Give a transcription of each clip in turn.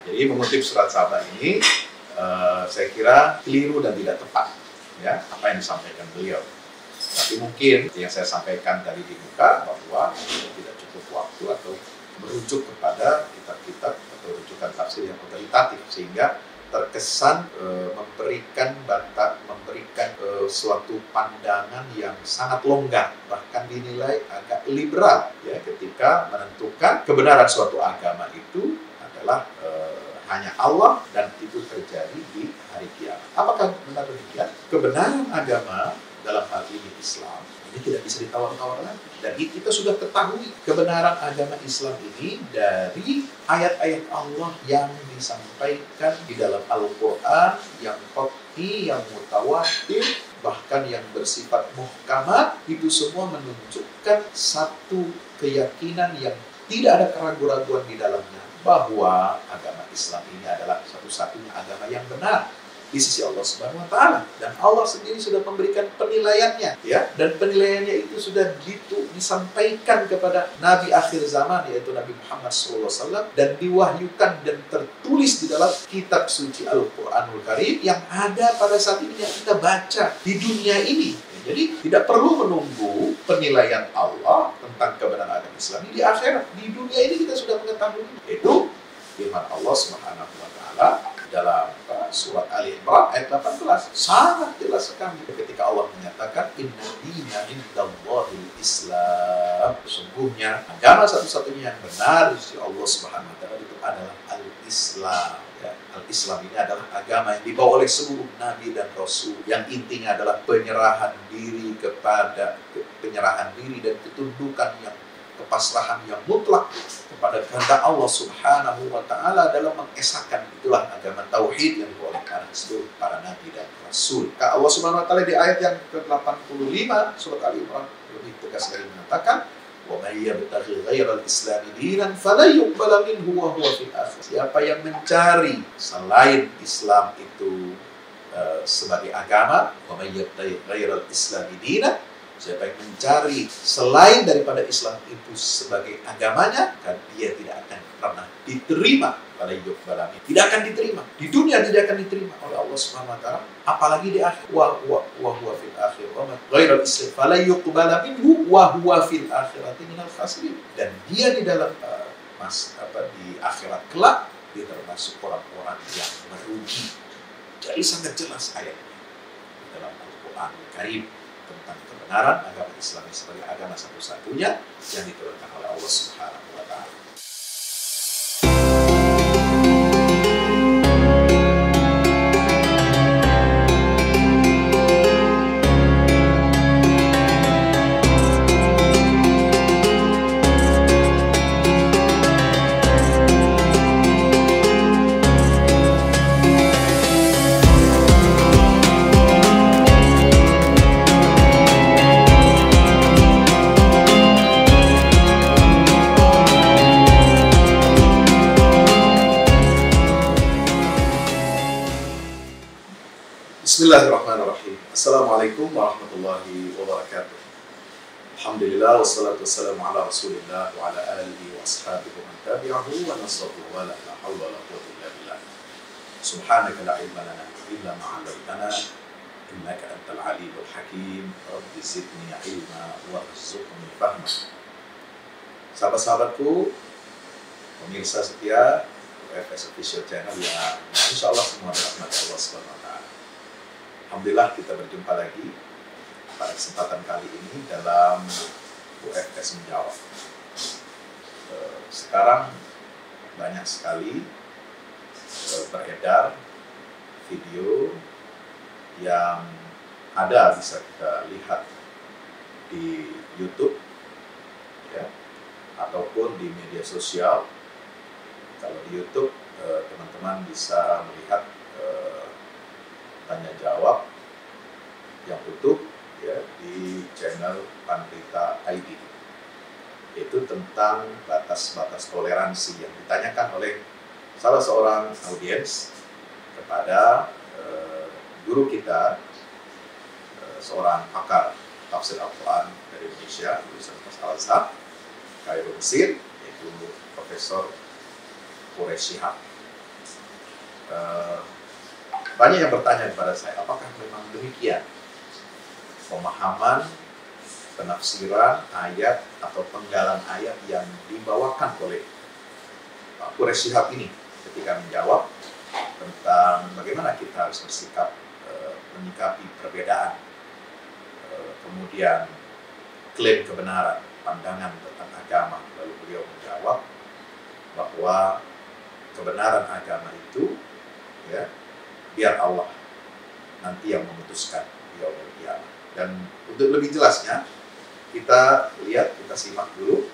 Jadi mengutip surat Saba ini, saya kira keliru dan tidak tepat, ya, apa yang disampaikan beliau. Tapi mungkin yang saya sampaikan tadi di muka bahwa tidak cukup waktu atau merujuk kepada kitab-kitab atau rujukan tafsir yang otoritatif, sehingga terkesan memberikan suatu pandangan yang sangat longgar, bahkan dinilai agak liberal, ya, ketika menentukan kebenaran suatu agama itu adalah hanya Allah dan itu terjadi di hari kiamat. Apakah benar demikian? Kebenaran agama dalam hal ini Islam ini tidak bisa ditawar-tawar lagi. Dan kita sudah ketahui kebenaran agama Islam ini dari ayat-ayat Allah yang disampaikan di dalam Al-Quran, yang qat'i, yang mutawatir, bahkan yang bersifat muhkamat. Itu semua menunjukkan satu keyakinan yang tidak ada keraguan-raguan di dalamnya, bahwa agama Islam ini adalah satu-satunya agama yang benar di sisi Allah Subhanahu wa taala, dan Allah sendiri sudah memberikan penilaiannya, ya, dan penilaiannya itu sudah disampaikan kepada Nabi akhir zaman, yaitu Nabi Muhammad SAW, dan diwahyukan dan tertulis di dalam kitab suci Al-Quranul Karim yang ada pada saat ini yang kita baca di dunia ini. Jadi tidak perlu menunggu penilaian Allah tentang kebenaran agama Islam ini di akhirat. Di dunia ini kita sudah mengetahui. Itu firman Allah Subhanahu wa taala dalam surat Ali Imran ayat 18. Sangat jelas sekali ketika Allah menyatakan inna dina indallahil Islam. Sesungguhnya agama satu-satunya yang benar di sisi Allah Subhanahu wa taala itu adalah Al-Islam. Al-Islam ini adalah agama yang dibawa oleh seluruh Nabi dan Rasul, yang intinya adalah penyerahan diri dan ketundukan yang kepasrahan yang mutlak kepada kehendak Allah Subhanahu wa taala dalam mengesahkan. Itulah agama tauhid yang dibawa oleh seluruh para nabi dan rasul. Allah Subhanahu wa taala di ayat yang ke-85 surat Ali Imran lebih tegas lagi mengatakan, wa may yabtaghi ghairal islami dinan falan yuqbala minhu wa huwa fil akhirah. Siapa yang mencari selain Islam itu sebagai agama, wa may yabtaghi ghairal islami dinan, siapa yang mencari selain daripada Islam itu sebagai agamanya, kan dia tidak akan pernah diterima. Tidak akan diterima. Di dunia tidak akan diterima oleh Allah Subhanahu wa taala, apalagi di akhir. Wa huwa fil akhir wa ghairal islam fala yuqbala minhu wa huwa fil akhirati minal khasirin. Dan dia di dalam di akhirat kelak dia termasuk orang-orang yang merugi. Jadi sangat jelas ayatnya dalam Al-Quran Karim tentang kebenaran agama Islam sebagai agama satu-satunya yang diturunkan oleh Allah Subhanahu wa taala. Bismillahirrahmanirrahim. Assalamualaikum warahmatullahi wabarakatuh. Alhamdulillah wassalatu wassalamu ala Rasulillah wa ala alihi wa ashabihi wa man tabi'ahu wa nasrahu wa la hawla wa la quwwata illa billah. Subhanaka la ilma lana illa ma 'allamtana innaka antal alimul hakim. Rabbi zidni ilma warzuqni fahma. Sahabat-sahabatku, pemirsa setia UFS Official Channel yang insyaallah semua dirahmati Allah Subhanahu wa taala. Alhamdulillah kita berjumpa lagi pada kesempatan kali ini dalam UFS Menjawab. Sekarang banyak sekali beredar video yang ada bisa kita lihat di YouTube, ya, ataupun di media sosial. Kalau di YouTube teman-teman bisa melihat tanya jawab yang utuh, ya, di channel Pandita ID. Itu tentang batas-batas toleransi yang ditanyakan oleh salah seorang audiens kepada guru kita, seorang pakar tafsir Al-Quran dari Indonesia, Universitas Al-Azhar, Kairo Mesir, yaitu Profesor Quraish Shihab. banyak yang bertanya kepada saya, apakah memang demikian pemahaman, penafsiran ayat atau penggalan ayat yang dibawakan oleh Pak Quraish Shihab ini ketika menjawab tentang bagaimana kita harus bersikap menyikapi perbedaan, kemudian klaim kebenaran, pandangan tentang agama. Lalu beliau menjawab bahwa kebenaran agama itu, ya, biar Allah nanti yang memutuskan di yaumul qiyamah. Dan untuk lebih jelasnya, kita simak dulu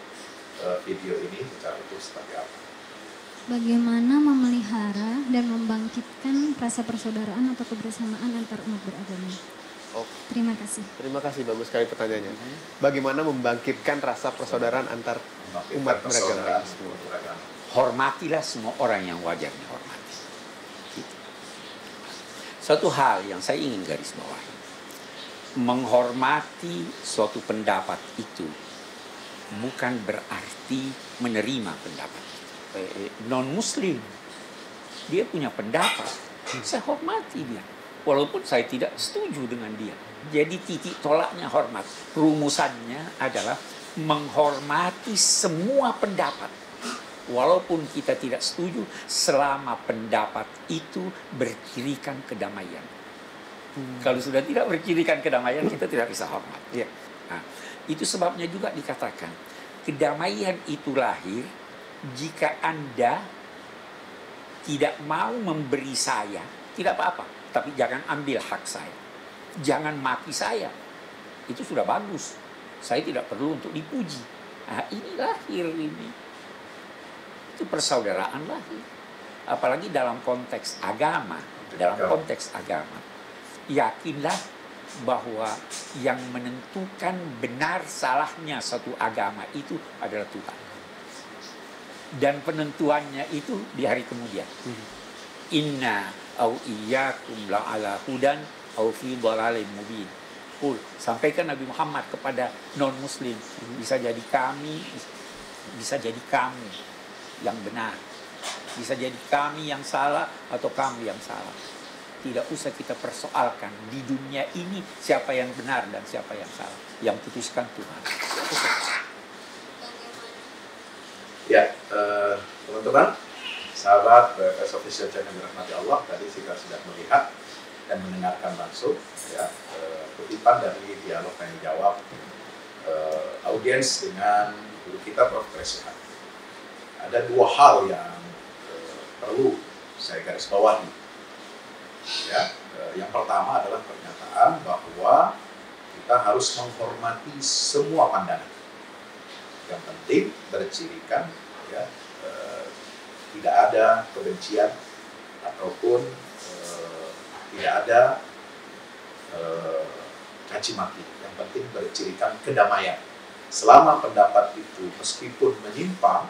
video ini secara utuh seperti apa. Bagaimana memelihara dan membangkitkan rasa persaudaraan atau kebersamaan antar umat beragama? Oh, Terima kasih. terima kasih, bagus sekali pertanyaannya. Bagaimana membangkitkan rasa persaudaraan antar umat beragama? Hormatilah semua orang yang wajar dihormati. Satu hal yang saya ingin garis bawahi, menghormati suatu pendapat itu bukan berarti menerima pendapat itu. Non-muslim, dia punya pendapat, saya hormati dia walaupun saya tidak setuju dengan dia. Jadi titik tolaknya hormat, rumusannya adalah menghormati semua pendapat walaupun kita tidak setuju, selama pendapat itu bercirikan kedamaian. Kalau sudah tidak bercirikan kedamaian, kita tidak bisa hormat. Ya. Nah, itu sebabnya juga dikatakan kedamaian itu lahir jika Anda tidak mau memberi saya, tidak apa-apa, tapi jangan ambil hak saya, jangan maki saya. Itu sudah bagus. Saya tidak perlu untuk dipuji. Nah, ini lahir ini. Itu persaudaraan lahir. Apalagi dalam konteks agama. Dalam konteks agama, yakinlah bahwa yang menentukan benar salahnya satu agama itu adalah Tuhan. Dan penentuannya itu di hari kemudian. Inna au iyyakum la'ala hudan au fi dhalalin mubin. Sampaikan Nabi Muhammad kepada non-muslim, bisa jadi kami, bisa jadi kamu yang benar, bisa jadi kami yang salah atau kamu yang salah. Tidak usah kita persoalkan di dunia ini siapa yang benar dan siapa yang salah. Yang putuskan Tuhan. Ya, teman-teman, sahabat BFS Official Channel yang dirahmati Allah, tadi kita sudah melihat dan mendengarkan langsung ya kutipan dari dialog yang dijawab audiens dengan guru kita Prof. Quraish Shihab. Ada dua hal yang perlu saya garis bawahi. Ya, yang pertama adalah pernyataan bahwa kita harus menghormati semua pandangan. Yang penting bercirikan, ya, tidak ada kebencian ataupun tidak ada caci maki. Yang penting bercirikan kedamaian. Selama pendapat itu meskipun menyimpang,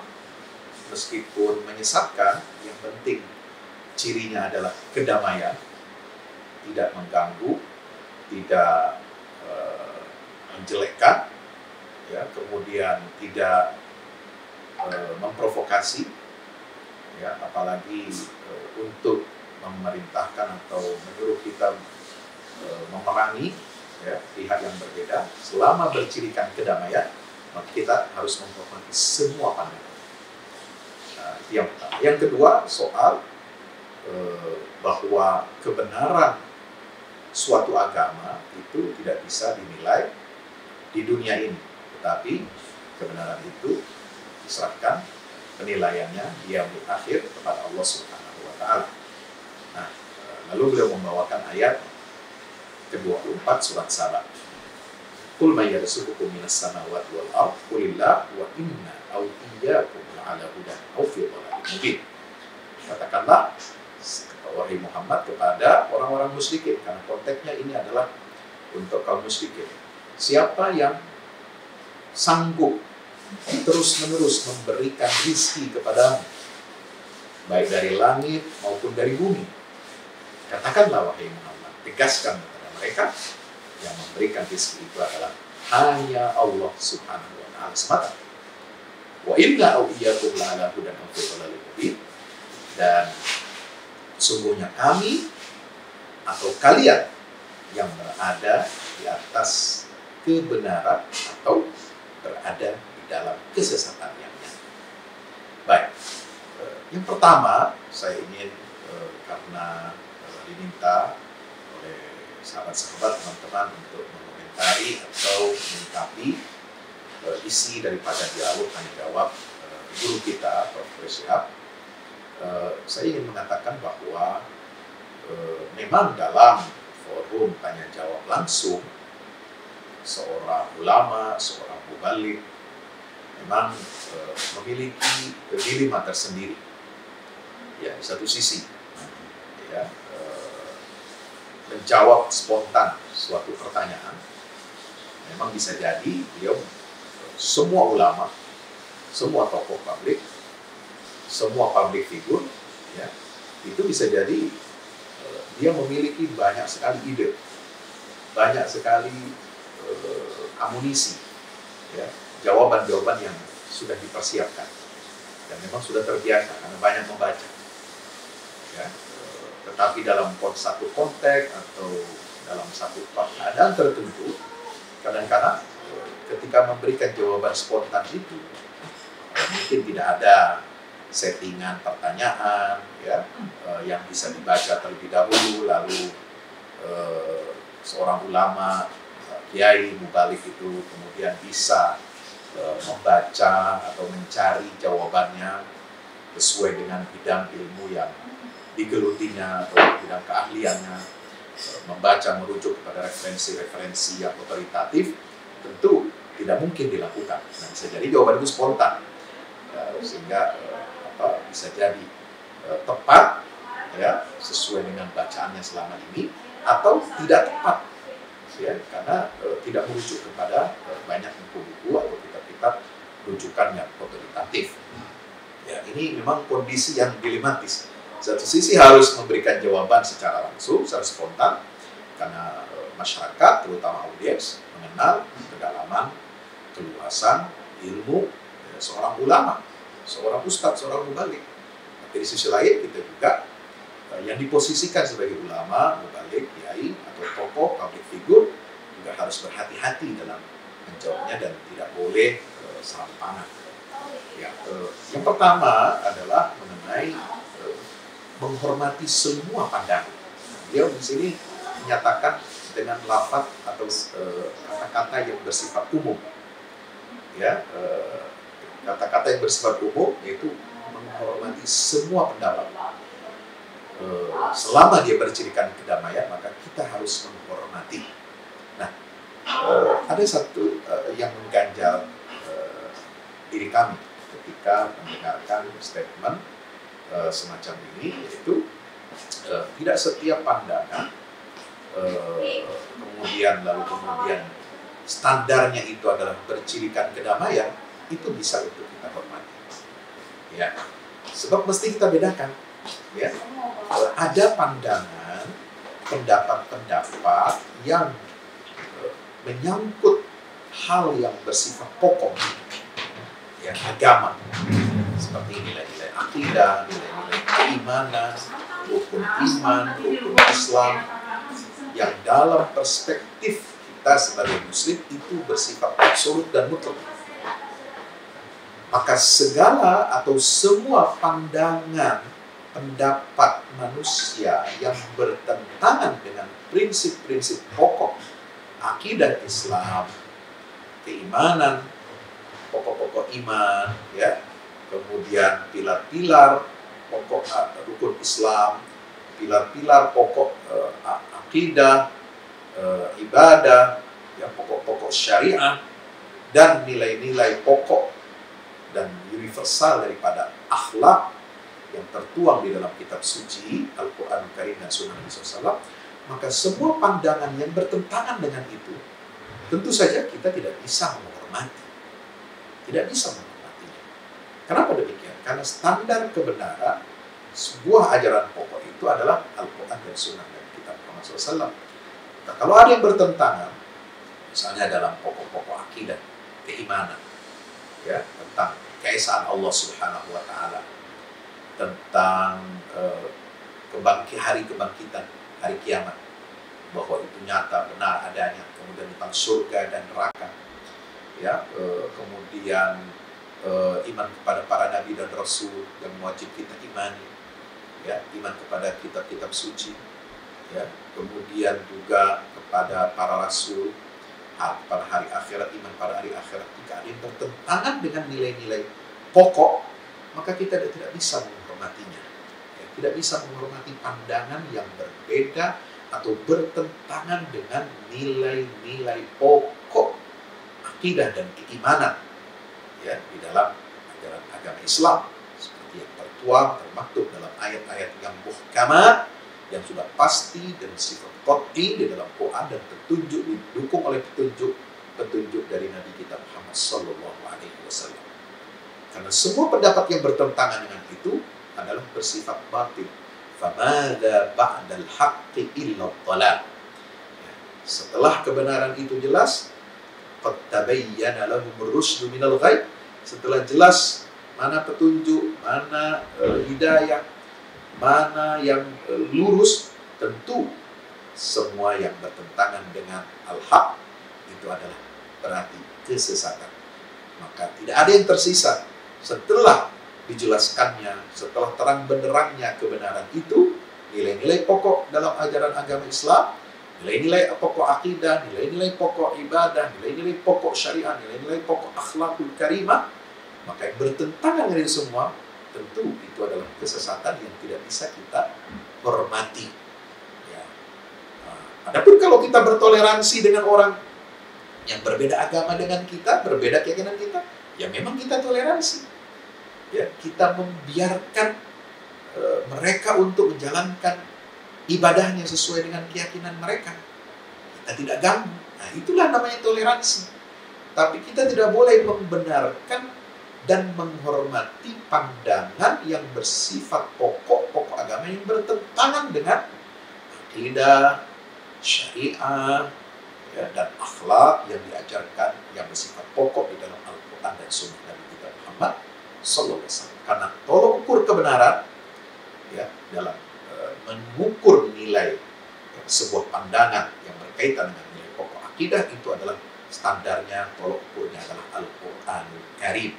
meskipun menyesatkan, yang penting cirinya adalah kedamaian, tidak mengganggu, tidak menjelekkan, ya, kemudian tidak memprovokasi, ya, apalagi untuk memerintahkan atau menyuruh kita memerangi, ya, pihak yang berbeda. Selama bercirikan kedamaian, maka kita harus menghormati semua pandangan. Itu yang pertama. Yang kedua, soal bahwa kebenaran suatu agama itu tidak bisa dinilai di dunia ini, tetapi kebenaran itu diserahkan penilaiannya di yaumil akhir kepada Allah Subhanahu wa taala. Nah, lalu beliau membawakan ayat ke-24 surat Saba. Qul may yarzuqukum minas samawati wal ardh qulillah wa inna aw iyyakum la'ala hudan aw fi dhalalin mubin. Katakanlah wahai Muhammad kepada orang-orang musyrikin, karena konteksnya ini adalah untuk kaum musyrikin. Siapa yang sanggup terus-menerus memberikan rizki kepadamu, baik dari langit maupun dari bumi? Katakanlah wahai Muhammad, tegaskan kepada mereka, yang memberikan rizki itu adalah hanya Allah Subhanahu wa taala semata. Wa inna aw iyyakum la'ala hudan aw fi dhalalin mubin. Dan sungguhnya kami atau kalian yang berada di atas kebenaran atau berada di dalam kesesatan yang nyata. Baik, yang pertama saya ingin karena diminta oleh sahabat-sahabat, teman-teman untuk mengomentari atau menyikapi isi daripada dialog tanya jawab guru kita Prof. Syihab, saya ingin mengatakan bahwa memang dalam forum tanya jawab langsung seorang ulama, seorang mubalik memang memiliki dilema tersendiri. Ya, di satu sisi ya, menjawab spontan suatu pertanyaan memang bisa jadi beliau, semua ulama, semua tokoh publik, semua public figure ya, itu bisa jadi dia memiliki banyak sekali ide, banyak sekali amunisi ya, jawaban-jawaban yang sudah dipersiapkan dan memang sudah terbiasa karena banyak membaca ya. Tetapi dalam satu konteks atau dalam satu keadaan tertentu, kadang-kadang ketika memberikan jawaban spontan itu mungkin tidak ada settingan pertanyaan ya, yang bisa dibaca terlebih dahulu, lalu seorang ulama, kiai, mubalik itu kemudian bisa membaca atau mencari jawabannya sesuai dengan bidang ilmu yang digelutinya atau bidang keahliannya, membaca merujuk kepada referensi-referensi yang otoritatif, tentu tidak mungkin dilakukan. Nah, bisa jadi jawaban itu spontan, sehingga bisa jadi tepat ya, sesuai dengan bacaannya selama ini, atau tidak tepat ya, karena tidak merujuk kepada banyak buku-buku atau kitab-kitab rujukan yang otoritatif. Ya, ini memang kondisi yang dilematis. Satu sisi harus memberikan jawaban secara langsung, secara spontan, karena masyarakat, terutama audiens, mengenal kedalaman, keluasan ilmu seorang ulama, seorang ustadz, seorang mubalik. Tapi di sisi lain kita juga yang diposisikan sebagai ulama, mubalik, kiai, atau tokoh, public figure juga harus berhati-hati dalam menjawabnya dan tidak boleh serampangan. Ya, yang pertama adalah mengenai menghormati semua pandangan. Beliau di sini menyatakan dengan lafaz atau kata-kata yang bersifat umum. Ya, kata-kata yang bersifat umum yaitu menghormati semua pendapat. Selama dia bercirikan kedamaian, maka kita harus menghormati. Nah, ada satu yang mengganjal diri kami ketika mendengarkan statement semacam ini, yaitu tidak setiap pandangan kemudian standarnya itu adalah bercirikan kedamaian, itu bisa untuk kita hormati. Ya, sebab mesti kita bedakan. Ya, ada pandangan, pendapat-pendapat yang menyangkut hal yang bersifat pokok, ya, agama, seperti nilai-nilai akidah, nilai-nilai keimanan, rukun iman, rukun Islam, yang dalam perspektif kita sebagai muslim itu bersifat absolut dan mutlak. Maka segala atau semua pandangan, pendapat manusia yang bertentangan dengan prinsip-prinsip pokok akidah Islam, keimanan, pokok-pokok iman, ya, kemudian pilar-pilar pokok rukun Islam, pilar-pilar pokok akidah, ibadah, ya, pokok-pokok syariah, dan nilai-nilai pokok dan universal daripada akhlak yang tertuang di dalam kitab suci Al-Quran Karim dan Sunnah Nabi SAW, maka semua pandangan yang bertentangan dengan itu tentu saja kita tidak bisa menghormati, tidak bisa menghormatinya. Kenapa demikian? Karena standar kebenaran sebuah ajaran pokok itu adalah Al-Quran dan Sunnah dan kitab Muhammad SAW. Nah, kalau ada yang bertentangan, misalnya dalam pokok-pokok akidah, keimanan, ya, tentang keesaan Allah Subhanahu wa Ta'ala, tentang hari kebangkitan, hari kiamat, bahwa itu nyata, benar adanya, kemudian tentang surga dan neraka, ya, kemudian iman kepada para nabi dan rasul yang wajib kita imani, ya, iman kepada kitab-kitab suci, ya, kemudian juga kepada para rasul, pada hari akhirat, iman pada hari akhirat. Jika ada yang bertentangan dengan nilai-nilai pokok, maka kita tidak bisa menghormatinya, ya, tidak bisa menghormati pandangan yang berbeda atau bertentangan dengan nilai-nilai pokok akidah dan keimanan, ya, di dalam ajaran agama Islam, seperti yang tertuang termaktub dalam ayat-ayat yang muhkamat, yang sudah pasti dan sifat qat'i di dalam Quran, dan didukung oleh petunjuk dari Nabi kita Muhammad sallallahu alaihi wasallam. Karena semua pendapat yang bertentangan dengan itu adalah bersifat batil. Famadza ba'dal haqqi illa dhalal. Setelah kebenaran itu jelas, qad tabayyana lahumur rusdu minal ghayy. Setelah jelas mana petunjuk, mana hidayah, mana yang lurus, tentu semua yang bertentangan dengan al-haq itu adalah berarti kesesatan. Maka tidak ada yang tersisa setelah dijelaskannya, setelah terang benderangnya kebenaran itu, nilai-nilai pokok dalam ajaran agama Islam, nilai-nilai pokok akidah, nilai-nilai pokok ibadah, nilai-nilai pokok syariah, nilai-nilai pokok akhlakul karimah, maka yang bertentangan dengan semua, tentu itu adalah kesesatan yang tidak bisa kita hormati. Ya. Adapun kalau kita bertoleransi dengan orang yang berbeda agama dengan kita, berbeda keyakinan kita, ya memang kita toleransi. Ya, kita membiarkan mereka untuk menjalankan ibadahnya sesuai dengan keyakinan mereka. Kita tidak ganggu. Nah, itulah namanya toleransi. Tapi kita tidak boleh membenarkan dan menghormati pandangan yang bersifat pokok agama yang bertentangan dengan akidah, syariah, ya, dan akhlak yang diajarkan yang bersifat pokok di dalam Al-Quran dan Sunnah Nabi kita Muhammad sallallahu alaihi wasallam. Karena tolok ukur kebenaran, ya, dalam mengukur nilai sebuah pandangan yang berkaitan dengan nilai pokok akidah, itu adalah standarnya, tolok ukurnya adalah Al-Quranul Karim.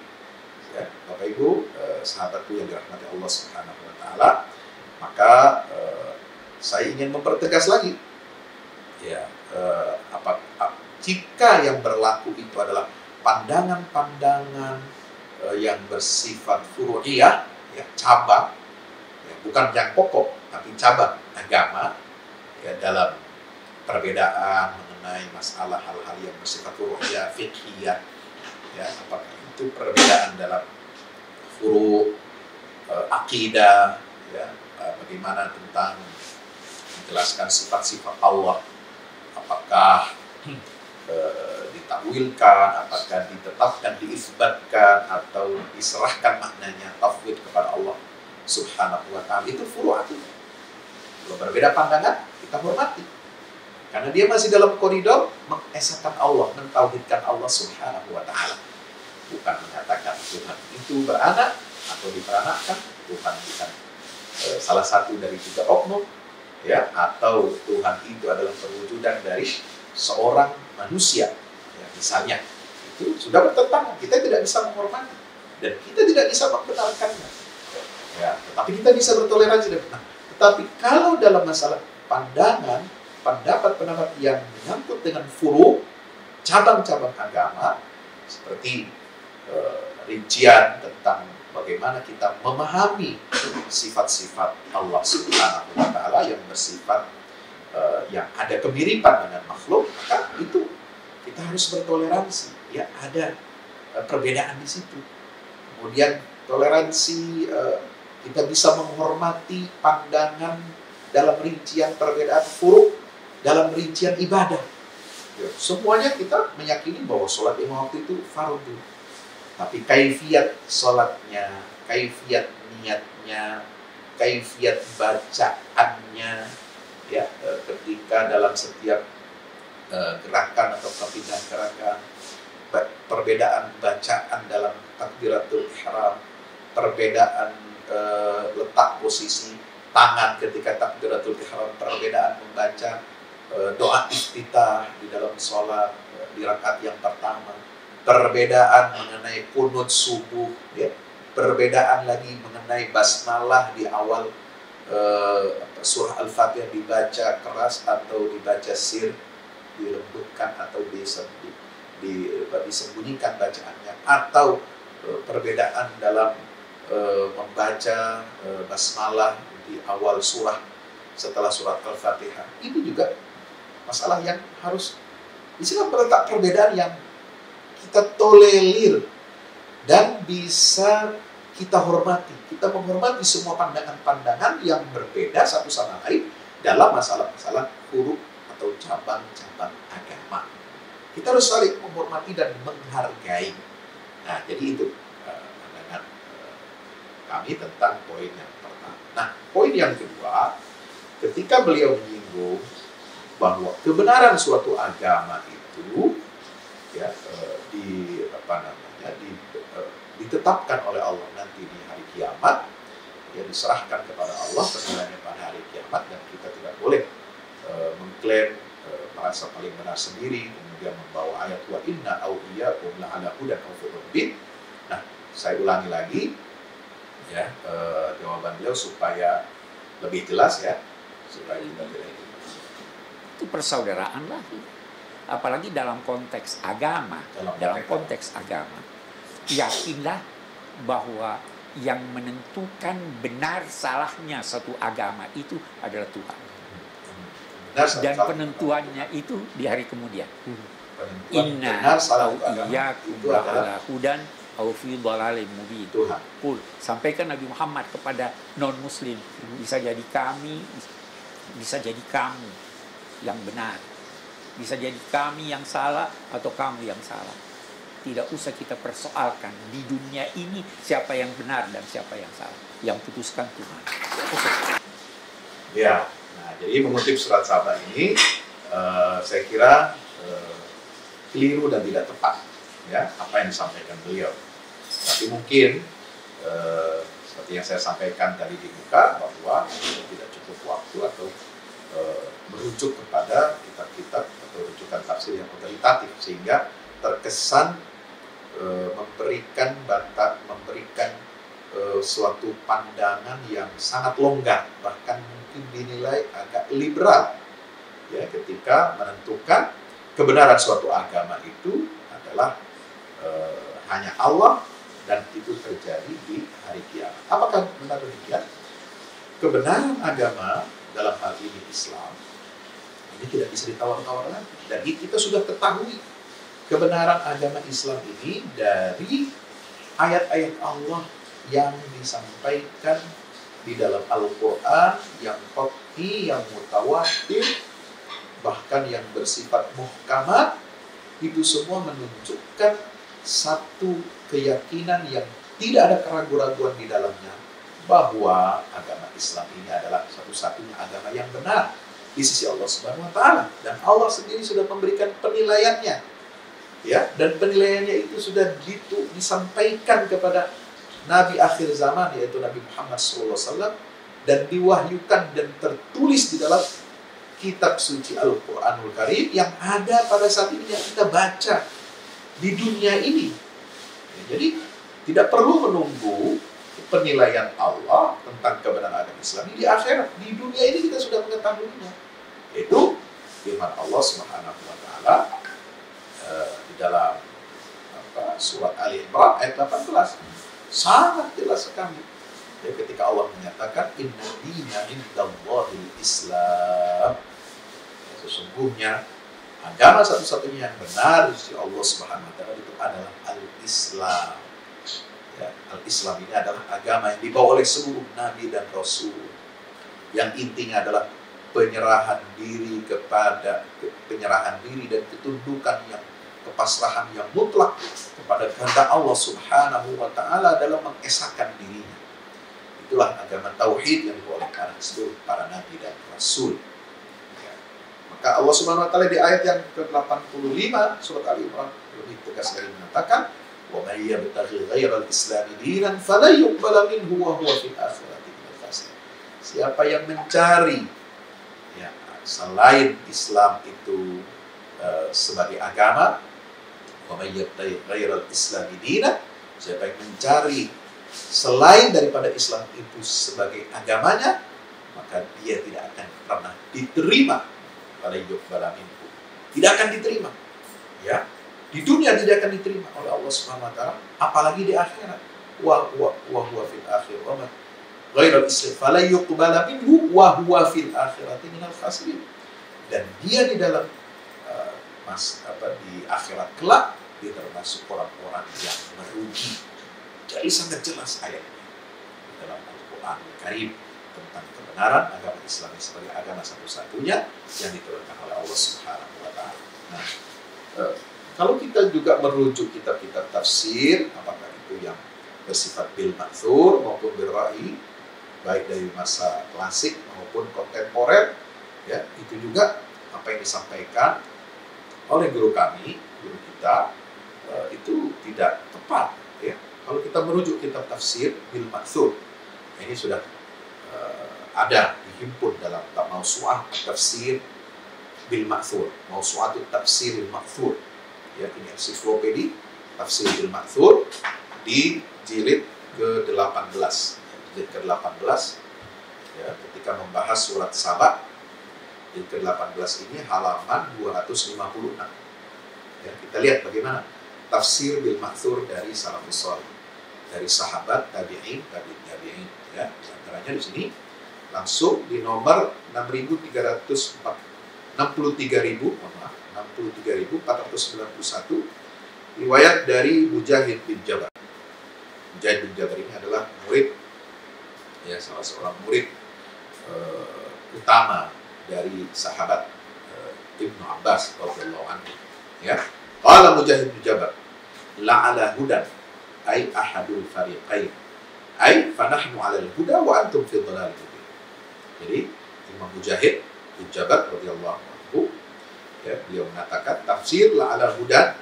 Ya, Bapak Ibu, sahabatku yang dirahmati Allah Subhanahu wa taala, maka saya ingin mempertegas lagi, ya, jika yang berlaku itu adalah pandangan-pandangan yang bersifat furu'iyah, ya, cabang, ya, bukan yang pokok tapi cabang agama, ya, dalam perbedaan mengenai masalah hal-hal yang bersifat furu'iyah, fiqhiyah, ya, apakah itu perbedaan dalam furu' akidah, ya, bagaimana tentang menjelaskan sifat-sifat Allah, apakah ditakwilkan, apakah ditetapkan, diisbatkan, atau diserahkan maknanya tafwid kepada Allah Subhanahu wa ta'ala, itu furu' akidah. Kalau berbeda pandangan, kita hormati, karena dia masih dalam koridor mengesahkan Allah, mentauhidkan Allah Subhanahu wa ta'ala. Bukan mengatakan Tuhan itu beranak atau diperanakkan, Tuhan bukan salah satu dari tiga oknum, ya, atau Tuhan itu adalah perwujudan dari seorang manusia, ya, misalnya, itu sudah bertentangan. Kita tidak bisa menghormati dan kita tidak bisa membenarkannya, ya, tetapi kita bisa bertoleransi. Tetapi kalau dalam masalah pandangan, pendapat-pendapat yang menyangkut dengan furu', cabang-cabang agama, seperti rincian tentang bagaimana kita memahami sifat-sifat Allah Subhanahu wa ta'ala yang bersifat yang ada kemiripan dengan makhluk, maka itu kita harus bertoleransi, ya, ada perbedaan di situ. Kemudian toleransi, kita bisa menghormati pandangan dalam rincian perbedaan furu', dalam rincian ibadah. Ya, semuanya kita meyakini bahwa sholat lima waktu itu fardu. Tapi kaifiyat sholatnya, kaifiyat niatnya, kaifiyat bacaannya, ya, ketika dalam setiap gerakan atau kepindahan gerakan, perbedaan bacaan dalam takbiratul ihram, perbedaan letak posisi tangan ketika takbiratul ihram, perbedaan membaca doa iftitah di dalam sholat di rakaat yang pertama, perbedaan mengenai kunut subuh, ya. Perbedaan lagi mengenai basmalah di awal surah Al-Fatihah dibaca keras atau dibaca sir, dilembutkan atau disembunyikan bacaannya, atau perbedaan dalam membaca basmalah di awal surah setelah surat Al-Fatihah. Itu juga masalah yang harus di sini terletak perbedaan yang kita tolerir dan bisa kita hormati. Kita menghormati semua pandangan-pandangan yang berbeda satu sama lain dalam masalah-masalah huruf atau cabang-cabang agama. Kita harus saling menghormati dan menghargai. Nah, jadi itu pandangan kami tentang poin yang pertama. Nah, poin yang kedua, ketika beliau menyinggung bahwa kebenaran suatu agama itu ya ditetapkan oleh Allah nanti di hari kiamat, ya diserahkan kepada Allah penilaiannya pada hari kiamat, dan kita tidak boleh mengklaim merasa paling benar sendiri kemudian membawa ayat wa inna awliyakum la'ala hudan aw fi rabbih. Nah, saya ulangi lagi ya jawaban beliau supaya lebih jelas ya, supaya kita tidak itu persaudaraan lagi, apalagi dalam konteks agama. Dalam konteks agama, yakinlah bahwa yang menentukan benar salahnya satu agama itu adalah Tuhan. Dan penentuannya itu di hari kemudian. Inna au iyyakum la'ala hudan au fi dhalalin mubin. Sampaikan Nabi Muhammad kepada non muslim, bisa jadi kami, bisa jadi kamu yang benar, bisa jadi kami yang salah atau kamu yang salah. Tidak usah kita persoalkan di dunia ini siapa yang benar dan siapa yang salah. Yang putuskan Tuhan. Ya, nah jadi mengutip surat Saba ini, saya kira keliru dan tidak tepat ya apa yang disampaikan beliau. Tapi mungkin seperti yang saya sampaikan tadi di muka, bahwa tidak cukup waktu atau merujuk kepada kitab-kitab atau rujukan tafsir yang otoritatif, sehingga terkesan memberikan suatu pandangan yang sangat longgar, bahkan mungkin dinilai agak liberal ya, ketika menentukan kebenaran suatu agama itu adalah hanya Allah dan itu terjadi di hari kiamat. Apakah benar demikian? Kebenaran agama dalam hal ini Islam ini tidak bisa ditawar-tawar lagi, dan kita sudah ketahui kebenaran agama Islam ini dari ayat-ayat Allah yang disampaikan di dalam Al-Quran, yang qat'i, yang mutawatir, bahkan yang bersifat muhkamat. Itu semua menunjukkan satu keyakinan yang tidak ada keraguan-raguan di dalamnya, bahwa agama Islam ini adalah satu-satunya agama yang benar di sisi Allah Subhanahu wa taala, dan Allah sendiri sudah memberikan penilaiannya. Ya, dan penilaiannya itu sudah disampaikan kepada Nabi akhir zaman, yaitu Nabi Muhammad SAW, dan diwahyukan dan tertulis di dalam kitab suci Al-Quranul Karim yang ada pada saat ini yang kita baca di dunia ini. Ya, jadi tidak perlu menunggu penilaian Allah tentang kebenaran agama Islam ini di akhirat. Di dunia ini kita sudah mengetahuinya. Itu firman Allah Subhanahu wa taala di dalam surat Ali Imran ayat 18. Sangat jelas sekali ya, ketika Allah menyatakan inna dina indallahil Islam, ya, sesungguhnya agama satu-satunya yang benar di sisi Allah Subhanahu wa taala itu adalah Al-Islam. Ya, Al-Islam ini adalah agama yang dibawa oleh seluruh nabi dan rasul, yang intinya adalah penyerahan diri dan ketundukan yang kepasrahan yang mutlak kepada kehendak Allah Subhanahu wa taala dalam mengesahkan dirinya. Itulah agama tauhid yang dibawa oleh seluruh para nabi dan rasul. Ya. Maka Allah Subhanahu wa taala di ayat yang ke-85 surat Ali Imran lebih tegas lagi mengatakan, "Wa may yabtaghi ghairal islami dinan falan yuqbala minhu wa huwa fil akhirati minal khasirin." siapa yang mencari ya, selain Islam itu sebagai agama, wa may yabtaghi ghairal islami dinan, siapa yang mencari selain daripada Islam itu sebagai agamanya, maka dia tidak akan pernah diterima pada yuqbala minhu. Tidak akan diterima. Ya. Di dunia tidak akan diterima oleh Allah Subhanahu wa taala, apalagi di akhirat. Wa huwa fil akhir wa ma ghairal islam fala yuqbala minhu wa huwa fil akhirati minal khasirin. Dan dia di dalam di akhirat kelak dia termasuk orang-orang yang merugi. Jadi sangat jelas ayatnya dalam Al-Quran Karim tentang kebenaran agama Islam sebagai agama satu-satunya yang diturunkan oleh Allah Subhanahu wa taala. Nah, kalau kita juga merujuk kitab-kitab tafsir, apakah itu yang bersifat bil ma'thur maupun bil ra'i, baik dari masa klasik maupun kontemporer, ya, itu juga apa yang disampaikan oleh guru kami, guru kita, itu tidak tepat, ya. Kalau kita merujuk kitab tafsir bil ma'thur, ini sudah ada dihimpun dalam mausu'ah tafsir bil ma'thur, mausu'atut tafsir bil ma'thur, ya, ini ensiklopedi tafsir bil ma'thur di jilid ke-18, jilid ke-18, ya, ketika membahas surat Saba, jilid ke-18 ini halaman 256. Ya, kita lihat bagaimana tafsir bil ma'thur dari salafus shalih, dari sahabat, tabi'in, ya. Antaranya di sini langsung di nomor 63.491 riwayat dari Mujahid bin Jabr. Mujahid bin Jabr ini adalah murid, ya, salah seorang murid utama dari sahabat Ibnu Abbas radhiyallahu anhu, ya. Qala Mujahid bin Jabr la'ala hudan ay ahadul fariqain ay fanahnu 'alal huda wa antum fi dhalal mubin. Jadi Imam Mujahid bin Jabr radhiyallahu anhu, ya, beliau mengatakan tafsir la'ala hudan,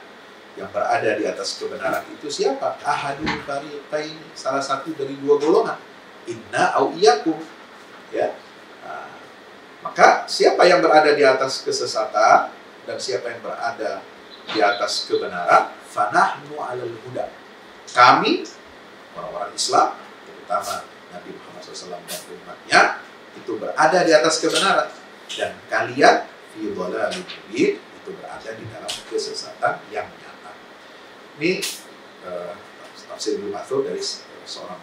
yang berada di atas kebenaran itu siapa? Ahadul fariqain, salah satu dari dua golongan, inna au iyyakum, ya. Nah, maka siapa yang berada di atas kesesatan dan siapa yang berada di atas kebenaran, fanahnu 'alal huda, kami orang-orang Islam, terutama Nabi Muhammad SAW dan umatnya, itu berada di atas kebenaran, dan kalian fi dhalalin mubin, itu berada di dalam kesesatan yang nyata. Ini tafsir bil ma'thur dari seorang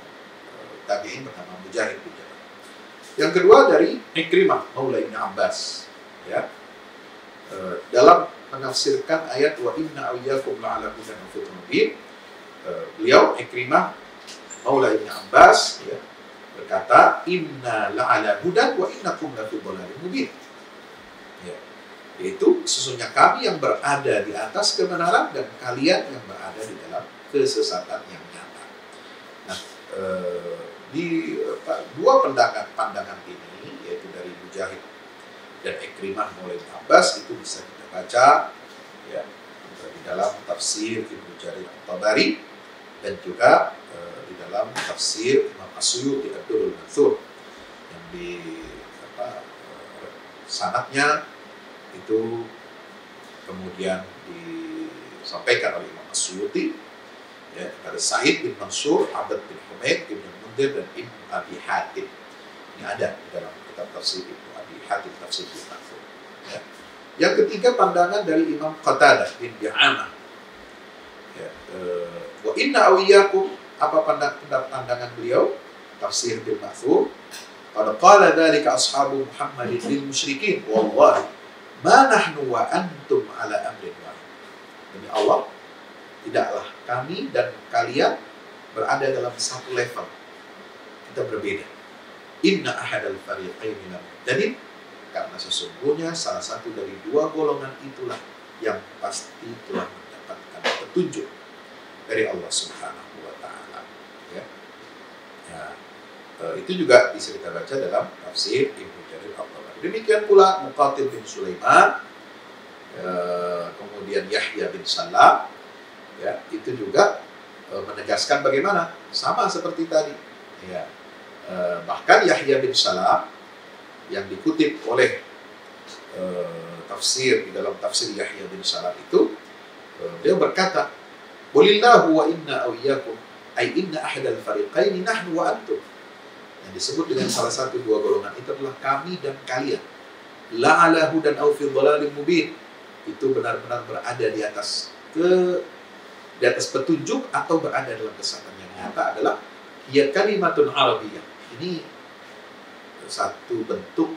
tabi'in bernama Mujahid bin Jabr. Yang kedua dari Ikrimah Maula Ibn Abbas, ya, dalam menafsirkan ayat wa inna awliyakum la'ala hudan wa fitnah mubin, beliau Ikrimah Maula Ibn Abbas, ya, berkata inna la'ala hudan wa innakum la fi dhalalin mubin, ya, yaitu sesungguhnya kami yang berada di atas kebenaran dan kalian yang berada di dalam kesesatan yang nyata. Nah, di dua pandangan ini, yaitu dari Mujahid dan Ikrimah Maula Ibn Abbas, itu bisa kita baca, ya, di dalam tafsir Ibnu Jarir At-Tabari dan juga di dalam tafsir Imam As-Suyuti Ad-Durrul Mansur, yang di sanadnya itu kemudian disampaikan oleh Imam As-Suyuti, ya, kepada Sa'id bin Mansur, Abad bin Humaid, Ibnu Mundir dan Ibnu Abi Hatim. Ini ada di dalam kitab tafsir Ibnu Abi Hatim, tafsir bin Mansur, ya. Yang ketiga pandangan dari Imam Qatadah bin Di'amah, ya, wa inna awiyakum, apa pandangan beliau tafsir bil ma'thur, qala dzalika ashabu Muhammadin lil musyrikin wallahi ma nahnu wa antum ala amrin wahid. Demi Allah, tidaklah kami dan kalian berada dalam satu level, kita berbeda. Inna ahadal fariqaini lam yahtadin, karena sesungguhnya salah satu dari dua golongan itulah yang pasti telah mendapatkan petunjuk dari Allah Subhanahu wa taala, ya. Ya, itu juga bisa kita baca dalam tafsir Ibnu Jarir At-Tabari. Demikian pula Muqatil bin Sulaiman, kemudian Yahya bin Salam, ya, itu juga menegaskan bagaimana, sama seperti tadi, ya, Bahkan Yahya bin Salam yang dikutip oleh tafsir, di dalam tafsir Yahya bin Salam itu, dia berkata, "Qulillahu wa inna aw iyyakum, ay inna ahadal fariqaini nahnu wa antum." Yang disebut dengan salah satu dua golongan itu adalah kami dan kalian. La ala hudan aw fi dhalalin mubin. Itu benar-benar berada di atas petunjuk atau berada dalam kesesatan yang nyata adalah ya kalimatun arabiyyah. Ini satu bentuk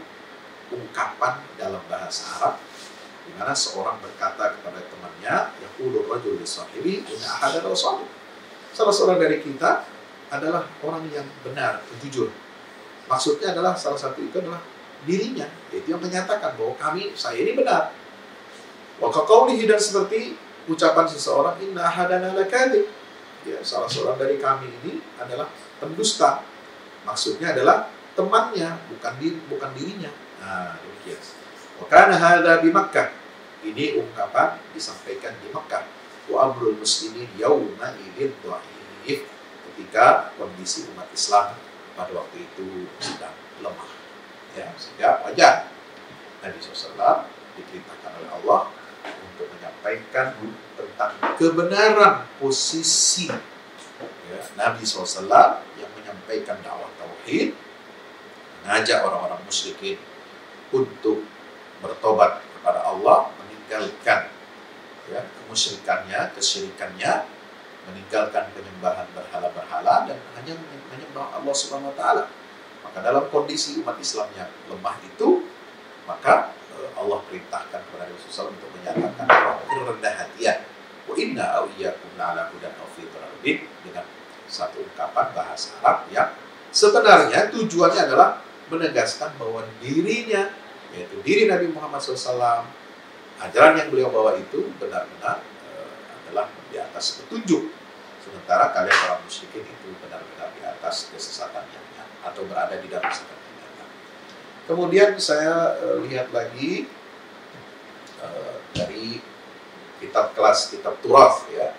ungkapan dalam bahasa Arab di mana seorang berkata kepada temannya, yaqulu rajul li sahibi inna ahadan shadiq. Salah seorang dari kita adalah orang yang benar, jujur. Maksudnya adalah salah satu itu adalah dirinya, yaitu yang menyatakan bahwa saya ini benar. Wa kaqaulihi, dan seperti ucapan seseorang, inna ahadana lakadzib. Ya, salah seorang dari kami ini adalah pendusta. Maksudnya adalah temannya, bukan dirinya. Nah, demikian. Wa kana hadza bi Makkah. Ini ungkapan disampaikan di Makkah. Wa amrul muslimin yauma idzin dhaif. Ketika kondisi umat Islam pada waktu itu sedang lemah. Ya, sehingga wajar Nabi SAW diperintahkan oleh Allah untuk menyampaikan tentang kebenaran posisi Nabi SAW yang menyampaikan dakwah tauhid, mengajak orang-orang musyrikin untuk bertobat kepada Allah, meninggalkan kemusyrikannya, kesyirikannya, meninggalkan penyembahan berhala-berhala dan hanya menyembah Allah Subhanahu wa taala. Maka dalam kondisi umat Islam yang lemah itu, maka Allah perintahkan kepada Rasulullah untuk menyatakan kerendah hatian. Wa inna aw iyyakum la'ala hudan aw fi dhalalin, dengan satu ungkapan bahasa Arab yang sebenarnya tujuannya adalah menegaskan bahwa dirinya, yaitu diri Nabi Muhammad SAW, ajaran yang beliau bawa itu benar-benar adalah di atas petunjuk, sementara kalian orang musyrikin itu benar-benar di atas kesesatan yang nyata atau berada di dalam kesesatan yang nyata. Kemudian saya lihat lagi dari kitab Turath, ya,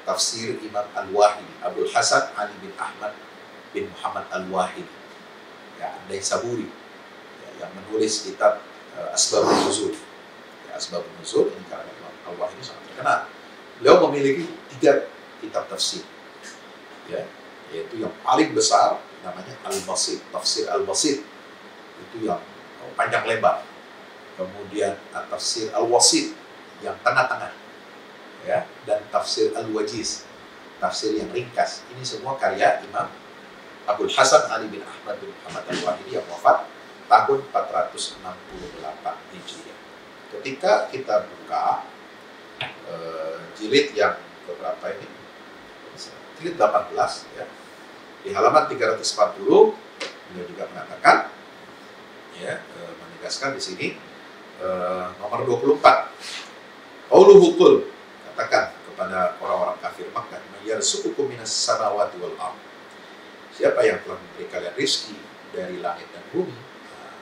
tafsir Imam Al-Wahidi, Abdul Hasan Ali bin Ahmad bin Muhammad Al-Wahidi, ya, An-Naisaburi, ya, yang menulis kitab Asbabun Nuzul. Ya, Asbabun Nuzul ini karena Imam Al-Wahidi sangat terkenal. Beliau memiliki 3 kitab tafsir, ya, yaitu yang paling besar namanya Al-Basit, tafsir Al-Basit, itu yang panjang lebar. Kemudian tafsir Al-Wasit yang tengah-tengah, ya, dan tafsir Al-Wajiz, tafsir yang ringkas. Ini semua karya Imam Abdul Hasan Ali bin Ahmad bin Muhammad Al-Wahidi yang wafat tahun 468 Hijriah. Ketika kita buka jilid yang beberapa ini, jilid 18, ya, di halaman 340, beliau juga mengatakan, ya, menegaskan di sini nomor 24, qauluhu qul, katakan kepada orang-orang kafir Makkah, yarzuqukum minas samawati wal ardh, siapa yang telah memberi kalian rizki dari langit dan bumi. Nah,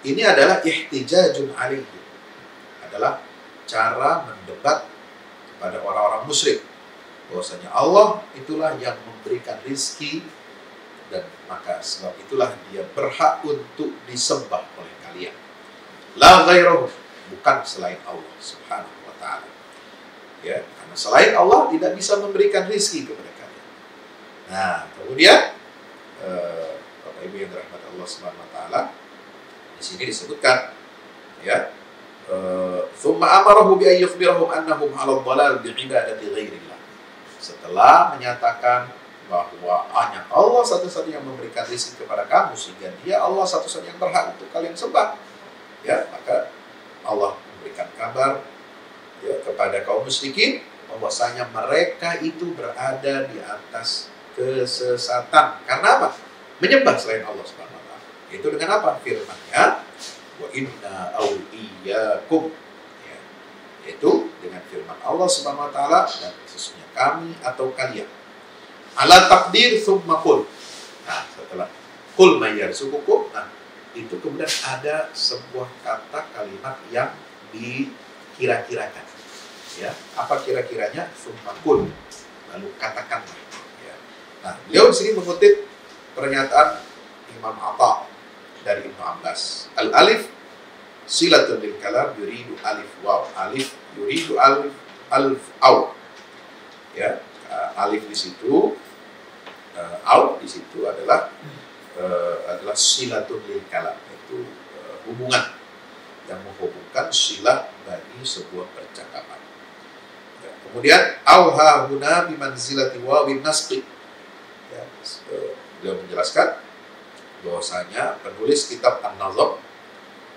ini adalah ihtijajun alaihi, adalah cara mendebat kepada orang-orang musyrik bahwasanya Allah itulah yang memberikan rizki, dan maka sebab itulah dia berhak untuk disembah oleh kalian. La ghairahu, bukan selain Allah Subhanahu wa taala. Ya, karena selain Allah tidak bisa memberikan rizki kepada kalian. Nah, kemudian Bapak Ibu yang dirahmati Allah Subhanahu wa taala, di sini disebutkan, ya, thumma amarahu bi an yukhbirahum annahum 'ala dhalal bi ibadati ghairillah. Setelah menyatakan bahwa hanya Allah satu-satunya yang memberikan rezeki kepada kamu, sehingga dia Allah satu-satunya yang berhak untuk kalian sembah, ya, maka Allah memberikan kabar, ya, kepada kaum musyrikin bahwasanya mereka itu berada di atas kesesatan. Karena apa? Menyembah selain Allah Subhanahu wa taala. Itu dengan apa? Firman-Nya, wa inna aw iyyakum, ya, yaitu dengan firman Allah Subhanahu wa taala, dan sesungguhnya kami atau kalian. Ala takdir thumma qul. Nah, setelah qul may yarzuqukum, nah, itu kemudian ada sebuah kata kalimat yang dikira-kirakan. Ya, apa kira-kiranya? Thumma qul. Lalu katakanlah. Ya. Nah, beliau di sini mengutip pernyataan Imam Atha dari Ibnu Abbas. Al-alif silatun lil kalam yuridu alif waw. Alif yuridu alif aw. Ya, alif di situ, aw di situ adalah silatun lil kalam, itu hubungan yang menghubungkan silah bagi sebuah percakapan. Ya, kemudian auha huna bimanzilati wawin nasqi. Ya, beliau menjelaskan bahwasanya penulis kitab An-Nazm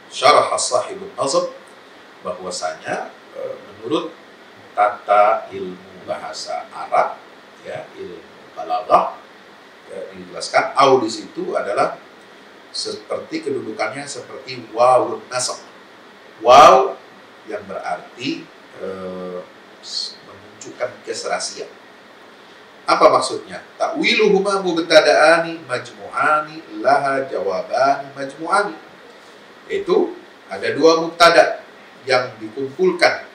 Syarah Sahibun Nazm bahwasanya menurut tata ilmu bahasa Arab, ya, ilmu balaghah, ya, dijelaskan au di situ adalah seperti kedudukannya seperti wawun nasab. Waw yang berarti menunjukkan keserasian. Apa maksudnya? Ta'wiluhuma mubtada'ani majmu'ani laha jawabani majmu'ani. Itu ada dua mubtada yang dikumpulkan,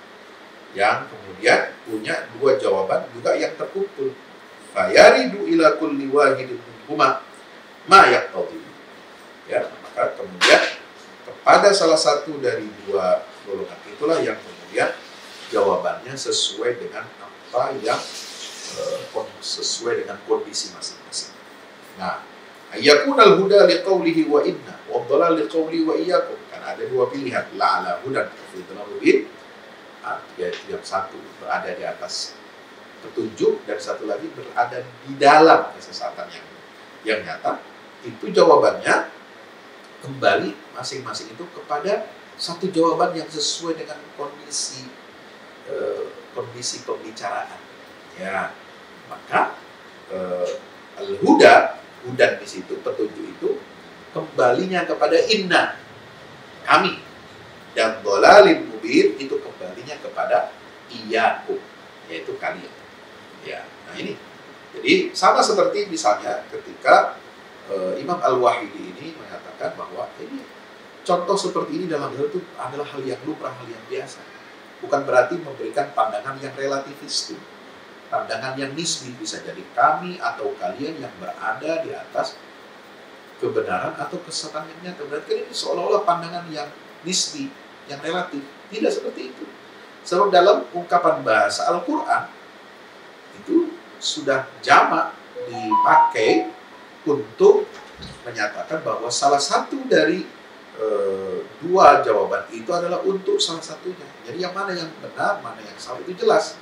yang kemudian punya dua jawaban juga yang terkumpul. Fayaridu ila kulli wahidin minhuma ma yaqtadi. Ya, maka kemudian kepada salah satu dari dua golongan itulah yang kemudian jawabannya sesuai dengan apa yang sesuai dengan kondisi masing-masing. Nah, ayakunal huda liqaulihi wa inna wa dhalal liqauli wa iyyakum. Kan ada dua pilihan, la ala hudan fi dhalalin mubin. Yaitu yang satu berada di atas petunjuk dan satu lagi berada di dalam kesesatan yang nyata. Itu jawabannya kembali masing-masing itu kepada satu jawaban yang sesuai dengan kondisi pembicaraan. Ya, maka al-huda, hudan di situ, petunjuk itu kembalinya kepada inna, kami, dan dhalalin mubin itu kembalinya kepada iyyakum, yaitu kalian. Ya, nah ini. Jadi sama seperti misalnya ketika Imam Al-Wahidi ini mengatakan bahwa ini contoh seperti ini dalam hal itu adalah hal yang lumrah, hal yang biasa. Bukan berarti memberikan pandangan yang relativis, pandangan yang nisbi, bisa jadi kami atau kalian yang berada di atas kebenaran atau kesesatan yang nyata. Berarti ini seolah-olah pandangan yang nisbi, yang relatif. Tidak seperti itu. Sebab dalam ungkapan bahasa Al-Quran itu sudah jamak dipakai untuk menyatakan bahwa salah satu dari dua jawaban itu adalah untuk salah satunya. Jadi yang mana yang benar, mana yang salah itu jelas.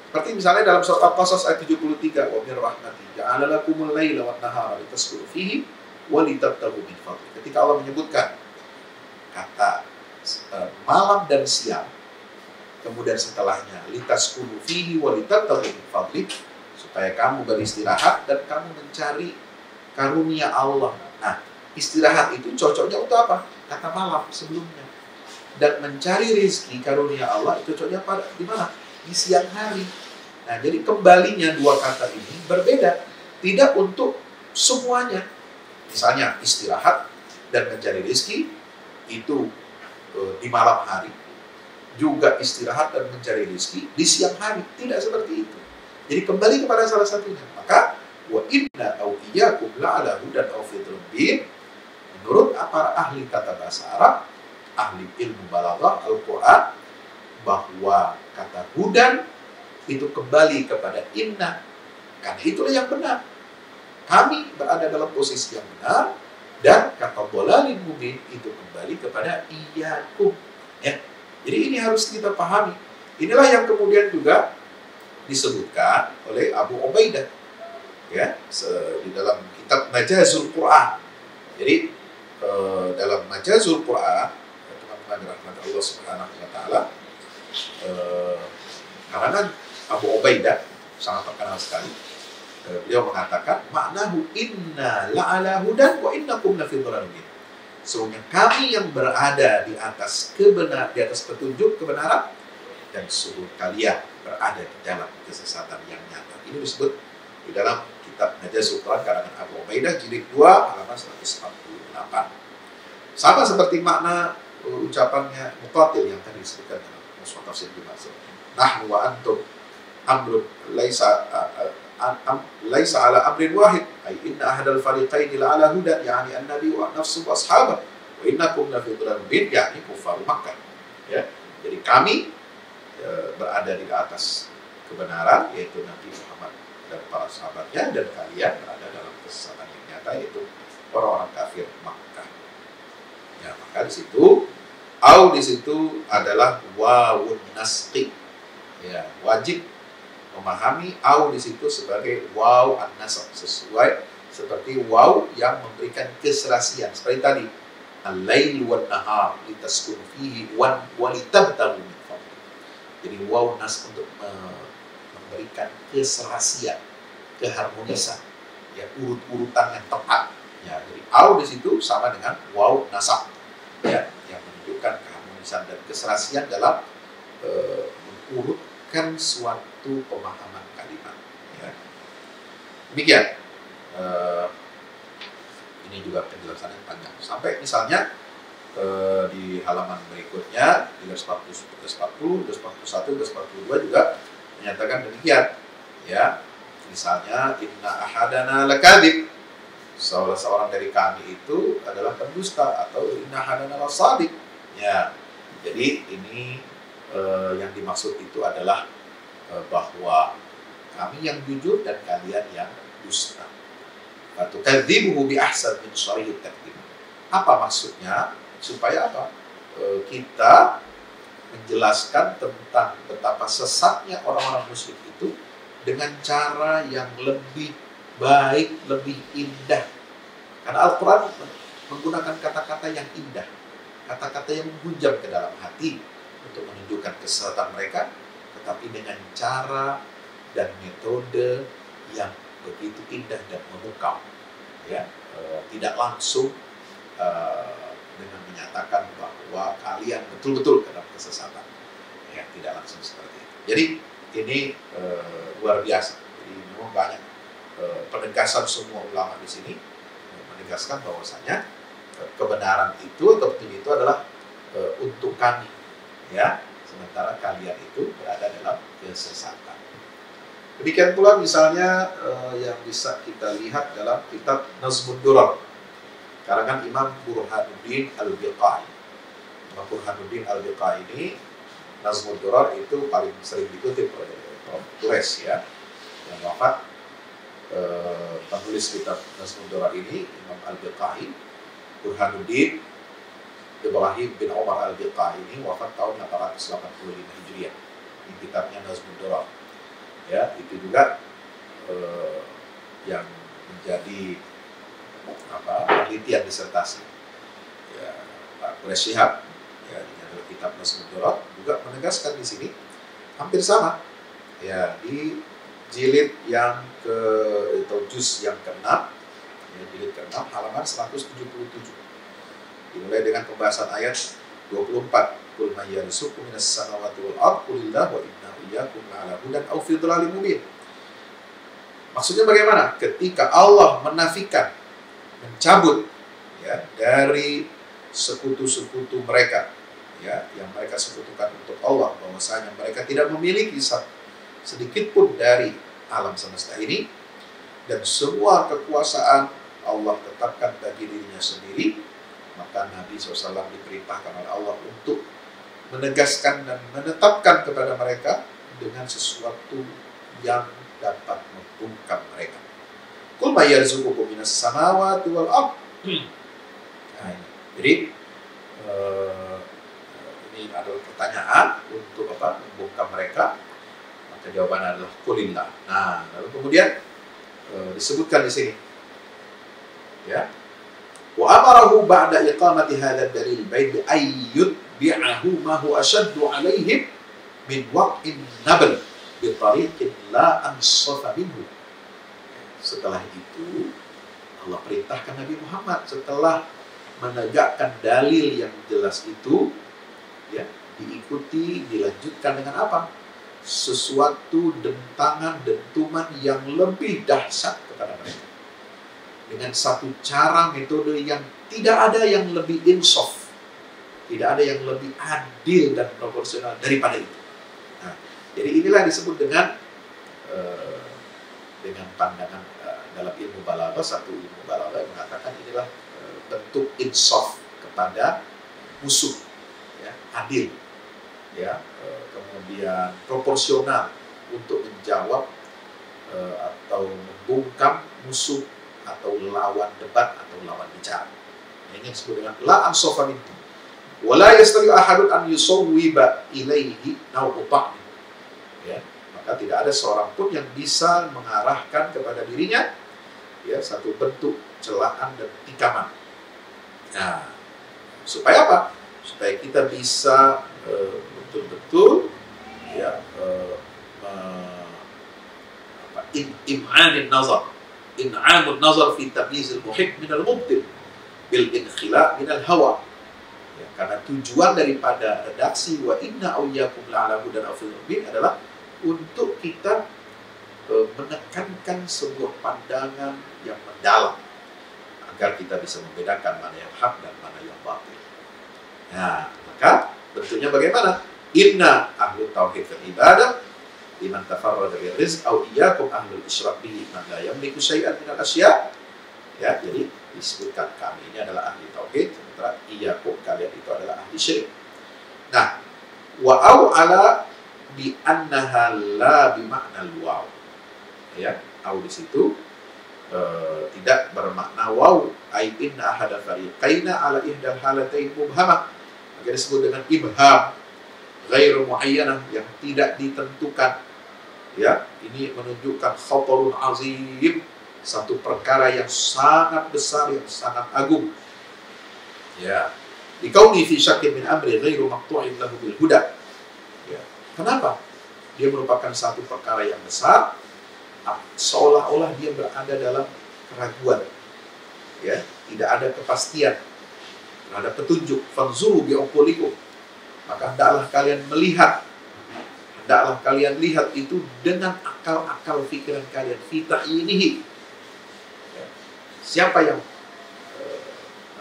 Seperti misalnya dalam surat Al-Qasas ayat 73, wa min rahmati ja'ala lakumul laila wan nahara litaskunu fihi wa litabtaghu min fadli. Ketika Allah menyebutkan kata malam dan siang, kemudian setelahnya litaskunu fihi wa litabtaghu min fadli, supaya kamu beristirahat dan kamu mencari karunia Allah. Nah, istirahat itu cocoknya untuk apa? Kata malam sebelumnya. Dan mencari rezeki karunia Allah itu cocoknya pada di mana? Di siang hari. Nah, jadi kembalinya dua kata ini berbeda. Tidak untuk semuanya. Misalnya istirahat dan mencari rezeki itu di malam hari. Juga istirahat dan mencari rezeki di siang hari. Tidak seperti itu. Jadi kembali kepada salah satunya. Maka wa inna au iyyakum la'ala hudan aw fidrun bin, menurut para ahli tata bahasa Arab, ahli ilmu balaghah Al-Quran, bahwa kata hudan itu kembali kepada inna, karena itulah yang benar. Kami berada dalam posisi yang benar, dan kata dhalalin mubin itu kembali kepada iyyakum. Ya. Jadi ini harus kita pahami. Inilah yang kemudian juga disebutkan oleh Abu Ubaidah, ya, di dalam kitab Majazul Quran. Jadi dalam Majazul Quran, teman-teman dirahmati Allah Subhanahu wa taala, karangan Abu Ubaidah sangat terkenal sekali. Beliau mengatakan maknahu inna la'ala hudan wa innakum lafi dhalalin mubin. Sesungguhnya kami yang berada di atas di atas petunjuk kebenaran, dan seluruh kalian berada di dalam kesesatan yang nyata. Ini disebut di dalam kitab Majazul Quran karangan Abu Ubaidah jilid 2 halaman 148. Sama seperti makna ucapannya Muqatil yang tadi disebutkan dalam Musnad Tafsir Ibnu Mas'ud. Nahnu wa antum amrun laisa laisa ala amrin wahid ay inna ahadal fariqaini la ala hudan yani an-nabi wa nafsu wa ashabah wa innakum la fi dhalalin mubin yani kufar Makkah. Ya. Jadi kami berada di atas kebenaran yaitu Nabi Muhammad dan para sahabatnya, dan kalian berada dalam kesesatan yang nyata yaitu orang-orang kafir Makkah. Ya, maka di situ di situ adalah wawun nasqi. Ya, wajib memahami di situ sebagai waw an-nasab, sesuai seperti waw yang memberikan keserasian seperti tadi al-lail wan nahar litaskun fihi wa litabtaghu min fadli. Jadi waw nas untuk memberikan keserasian, keharmonisan, ya, urut-urutan yang tepat. Ya, jadi di situ sama dengan waw nasab, ya, yang menunjukkan keharmonisan dan keserasian dalam mengurutkan suatu pemahaman kalimat. Ya. Demikian. Ini juga penjelasannya panjang. Sampai misalnya di halaman berikutnya 340, 341, 342 juga menyatakan demikian. Ya, misalnya inna ahadana lakadzib, salah seorang dari kami itu adalah pendusta, atau inna ahadana lasadiq. Ya, jadi ini yang dimaksud itu adalah bahwa kami yang jujur dan kalian yang dusta. Fatukadzibuhu bi ahsan min syarihit takdzib. Apa maksudnya? Supaya apa? Kita menjelaskan tentang betapa sesatnya orang-orang musyrik itu dengan cara yang lebih baik, lebih indah. Karena Al-Quran menggunakan kata-kata yang indah, kata-kata yang menghujam ke dalam hati untuk menunjukkan kesesatan mereka, tetapi dengan cara dan metode yang begitu indah dan memukau. Ya, tidak langsung dengan menyatakan bahwa kalian betul-betul dalam kesesatan. Ya, tidak langsung seperti itu. Jadi ini luar biasa. Jadi memang banyak penegasan semua ulama di sini menegaskan bahwasanya kebenaran itu atau petunjuk itu adalah untuk kami, ya, sementara kalian itu berada dalam kesesatan. Demikian pula misalnya yang bisa kita lihat dalam kitab Nazmud Durar karangan Imam Burhanuddin Al-Biqai. Imam Burhanuddin Al-Biqai ini, Nazmud Durar itu paling sering dikutip oleh Quraisy, ya, yang wafat. Penulis kitab Nazmud Durar ini Imam Al-Biqai, Burhanuddin Ibrahim bin Umar Al-Biqai ini wafat tahun 885 Hijriah. Di kitabnya Nazmud Durar. Ya, itu juga yang menjadi penelitian disertasi. Ya, Pak Quraish Shihab, ya, di dalam kitab Nazmud Durar juga menegaskan di sini hampir sama. Ya, di jilid yang atau juz yang ke-6, ya, jilid ke-6 halaman 177. Dimulai dengan pembahasan ayat 24. Qul may yarzuqu minas samawati wal ardi qulillah wa inna iyyakum la'ala hudan aw fi dhalalin mubin. Maksudnya bagaimana? Ketika Allah menafikan, mencabut, ya, dari sekutu-sekutu mereka, ya, yang mereka sekutukan untuk Allah, bahwasanya mereka tidak memiliki sedikit pun dari alam semesta ini, dan semua kekuasaan Allah tetapkan bagi dirinya sendiri, maka Nabi SAW diperintahkan oleh Allah untuk menegaskan dan menetapkan kepada mereka dengan sesuatu yang dapat membungkam mereka. Qul may yarzuqukum minas samawati wal ardh. Nah, ini. Jadi ini adalah pertanyaan untuk membungkam mereka. Maka jawabannya adalah qulillah. Nah, lalu kemudian disebutkan di sini, ya, wa amarahu ba'da iqamati hadzal dalil bain ayyud bi'ahu ma huwa ashaddu 'alaihim min waq'in nabl bi tariqin la ansafa minhu. Setelah itu Allah perintahkan Nabi Muhammad setelah menegakkan dalil yang jelas itu, ya, diikuti, dilanjutkan dengan apa? Sesuatu dentangan, dentuman yang lebih dahsyat kepada mereka. Dengan satu cara, metode yang tidak ada yang lebih insaf, tidak ada yang lebih adil dan proporsional daripada itu. Nah, jadi inilah disebut dengan dengan pandangan dalam ilmu balaghah, satu ilmu balaghah yang mengatakan inilah bentuk insaf kepada musuh, ya, adil, ya, kemudian proporsional untuk menjawab atau membungkam musuh atau lawan debat atau lawan bicara. Ini disebut dengan la ansafa minhu wa la yastati ahadun an yusawwiba ilaihi naw'uta. Ya, maka tidak ada seorang pun yang bisa mengarahkan kepada dirinya, ya, satu bentuk celaan dan tikaman. Nah, supaya apa? Supaya kita bisa betul-betul, ya, im'anun nazar fi tamyiz al-muhib min al-mubtil bil inkhila min al-hawa. Ya, karena tujuan daripada redaksi wa inna awliyakum la'ala hudan aw fil mubin adalah untuk kita menekankan sebuah pandangan yang mendalam agar kita bisa membedakan mana yang hak dan mana yang batil. Nah, maka bentuknya bagaimana? Inna ahlu tauhid fil ibadah liman tafarrada bil rizq aw iyyakum ahlul isyrak bihi man la yamliku syai'an min al-asya'. Ya, jadi disebutkan kami ini adalah ahli tauhid, sementara iyyakum kalian itu adalah ahli syirik. Nah, wa au ala bi annaha la bi makna al-waw. Ya, au di situ tidak bermakna waw, ai inna ahada fariqaina ala ihdal halatain mubhamah. Maka disebut dengan ibham ghairu muayyanah, yang tidak ditentukan. Ya, ini menunjukkan khatarun azim, satu perkara yang sangat besar, yang sangat agung. Ya, dikauni fi syakkin min amri ghairu maqtu'in lahu bil huda. Ya, kenapa? Dia merupakan satu perkara yang besar, seolah-olah dia berada dalam keraguan, ya, tidak ada kepastian terhadap petunjuk. Fanzuru bi'uqulikum, maka hendaklah kalian melihat, hendaklah kalian lihat itu dengan akal-akal pikiran kalian. Fi ta'yinihi, ya, siapa yang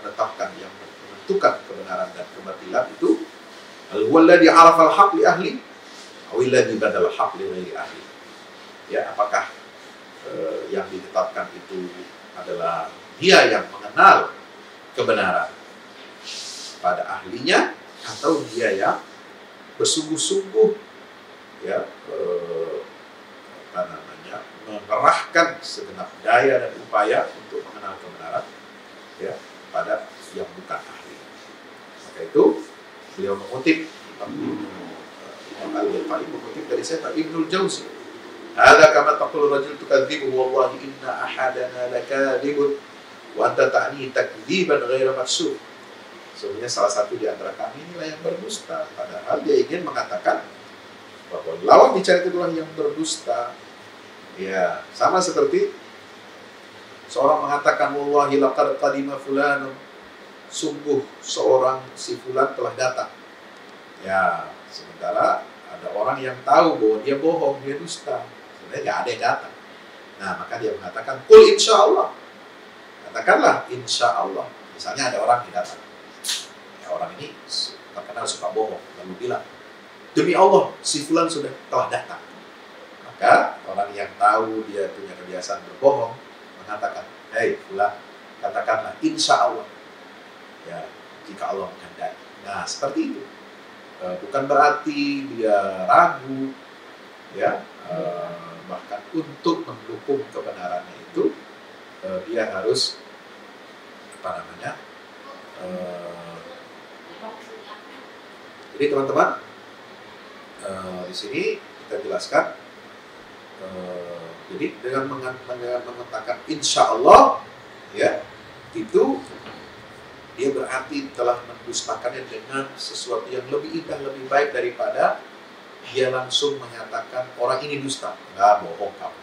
menetapkan, yang menentukan kebenaran dan kebatilan itu? Al-huwallazi 'arafa al-haq li ahli aw alladzi badala al-haq li ghairi ahli. Ya, apakah yang ditetapkan itu adalah dia yang mengenal kebenaran pada ahlinya, atau dia yang bersungguh-sungguh, ya, mengerahkan segenap daya dan upaya untuk mengenal kebenaran, ya, pada yang bukan ahli. Maka itu beliau mengutip Imam Al-Ghazali mengutip dari Syekh Ibnul Jauzi. Hadza kama taqulu rajul tukadzibu wallahi inna ahadana lakadzibun wa anta ta'ni takdziban ghaira maksud. Sebenarnya salah satu di antara kami inilah yang berdusta, padahal dia ingin mengatakan bahwa lawan bicara itu adalah yang berdusta. Ya, sama seperti seorang mengatakan wallahi laqad qadima fulanun, sungguh seorang si fulan telah datang. Ya, sementara ada orang yang tahu bahwa dia bohong, dia dusta. Sebenarnya nggak ada yang datang. Nah, maka dia mengatakan, qul insyaallah. Katakanlah insyaallah. Misalnya ada orang yang datang. Ya, orang ini terkenal suka bohong, lalu bilang, demi Allah, si fulan sudah telah datang. Maka orang yang tahu dia punya kebiasaan berbohong mengatakan, hei fulan, katakanlah insyaallah. Ya, jika Allah menghendaki. Nah, seperti itu. Bukan berarti dia ragu, ya, bahkan untuk mendukung kebenarannya itu dia harus jadi teman-teman, di sini kita jelaskan, jadi dengan mengatakan insya Allah, ya, itu dia berarti telah mendustakannya dengan sesuatu yang lebih indah, lebih baik daripada dia langsung mengatakan orang ini dusta. Enggak, bohong kamu.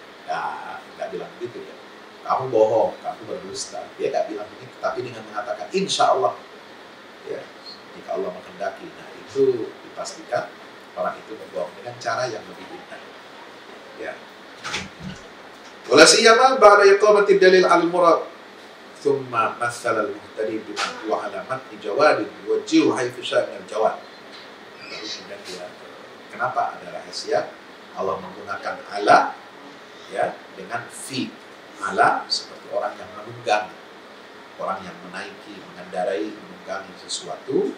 Enggak bilang begitu ya. Kamu bohong, kamu berdusta. Dia enggak bilang begitu, tapi dengan mengatakan insya Allah, ya, jika Allah menghendaki. Nah, itu dipastikan orang itu berbohong dengan cara yang lebih indah. Ya. Wala siyama ba'da iqamati dalil al-murad. Thumma matsala al-muhtadi biman huwa ala matni jawadin yuwajjihu haythu syaa min al-jawad. Lalu kemudian dia, kenapa ada rahasia Allah menggunakan ala, ya, dengan fi, ala seperti orang yang menunggangi, orang yang menaiki, mengendarai, menunggangi sesuatu,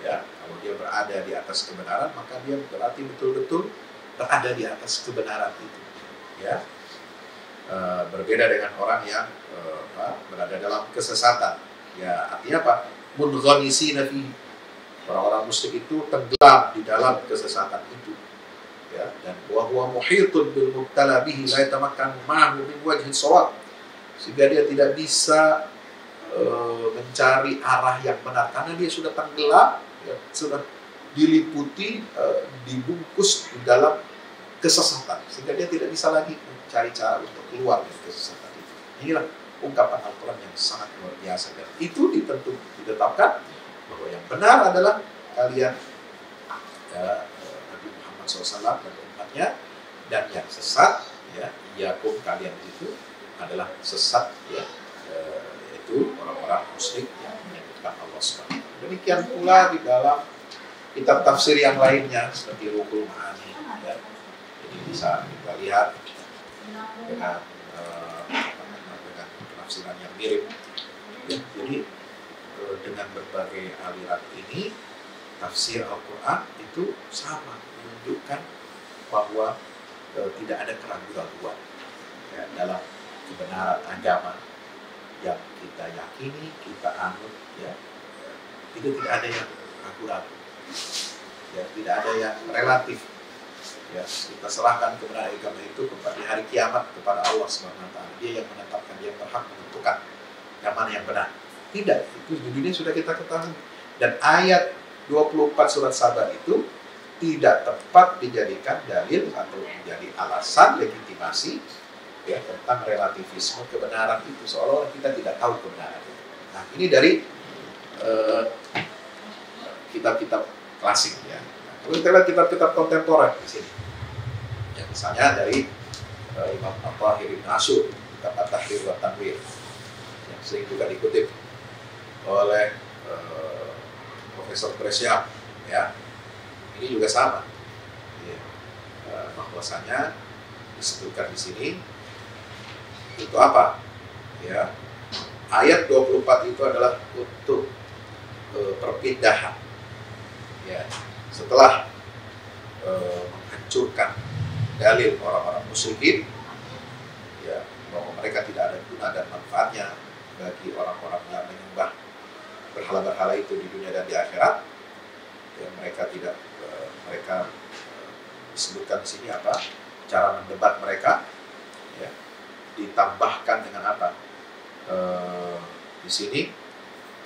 ya. Kalau dia berada di atas kebenaran, maka dia berarti betul-betul berada di atas kebenaran itu, ya. Berbeda dengan orang yang berada dalam kesesatan, ya. Artinya apa? Munghamisina fi, orang-orang musyrik itu tenggelam di dalam kesesatan itu, ya. Dan wa huwa muhitun bil mubtala bihi la yatamakkanu ma'ahu min wajhin shawab, sehingga dia tidak bisa mencari arah yang benar karena dia sudah tenggelam, ya, sudah diliputi, dibungkus di dalam kesesatan, sehingga dia tidak bisa lagi mencari cara untuk keluar dari kesesatan itu. Inilah ungkapan Al-Quran yang sangat luar biasa, dan itu ditetapkan bahwa yang benar adalah kalian, ya, Nabi Muhammad SAW dan umatnya, dan yang sesat, ya, iyakum, kalian itu adalah sesat, ya, yaitu orang-orang musyrik yang menyebutkan Allah SWT. Demikian pula di dalam kitab tafsir yang lainnya seperti Ruhul Ma'ani, ya. Jadi bisa kita lihat dengan penafsiran yang mirip, ya. Jadi dengan berbagai aliran ini, tafsir Al-Quran itu sama, menunjukkan bahwa tidak ada keraguan-keraguan, ya, dalam kebenaran agama yang kita yakini, kita anut, ya. Itu tidak ada yang ragu-ragu, ya, tidak ada yang relatif, ya. Kita serahkan kebenaran agama itu kepada di hari kiamat kepada Allah SWT. Dia yang menetapkan, dia yang berhak menentukan yang mana yang benar. Tidak, itu di dunia sudah kita ketahui. Dan ayat 24 surat Saba itu tidak tepat dijadikan dalil atau menjadi alasan legitimasi, ya, tentang relativisme kebenaran itu, seolah-olah kita tidak tahu kebenaran itu. Nah, ini dari kitab-kitab klasik, ya. Nah, kalau kita lihat kitab-kitab kontemporer di sini, ya, misalnya dari Imam At-Tahir Ibn Ashur, kitab At-Tahrir wa Tanwir, yang sering juga dikutip oleh Profesor Gresham, ya. Ini juga sama, ya. Bahwasanya disebutkan di sini itu apa? Ya, ayat 24 itu adalah untuk perpindahan, ya, setelah menghancurkan dalil orang-orang musyrikin, ya, bahwa mereka tidak ada guna dan manfaatnya bagi orang-orang yang menyembah berhala-berhala itu di dunia dan di akhirat, ya, mereka tidak mereka disebutkan di sini apa? Cara mendebat mereka, ya, ditambahkan dengan apa? Di sini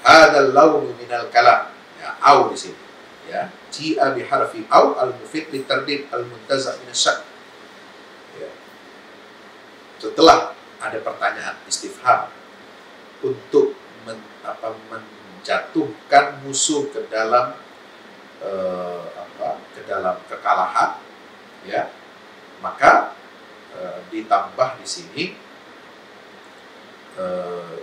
hadzal launu minal kalam, ya, au di sini, ya, ji'a bi harfi au al-mufid litardid al-muntaza' min asy-syak, ya. Setelah ada pertanyaan istifham untuk menjatuhkan musuh ke dalam ke dalam kekalahan, ya, maka ditambah di sini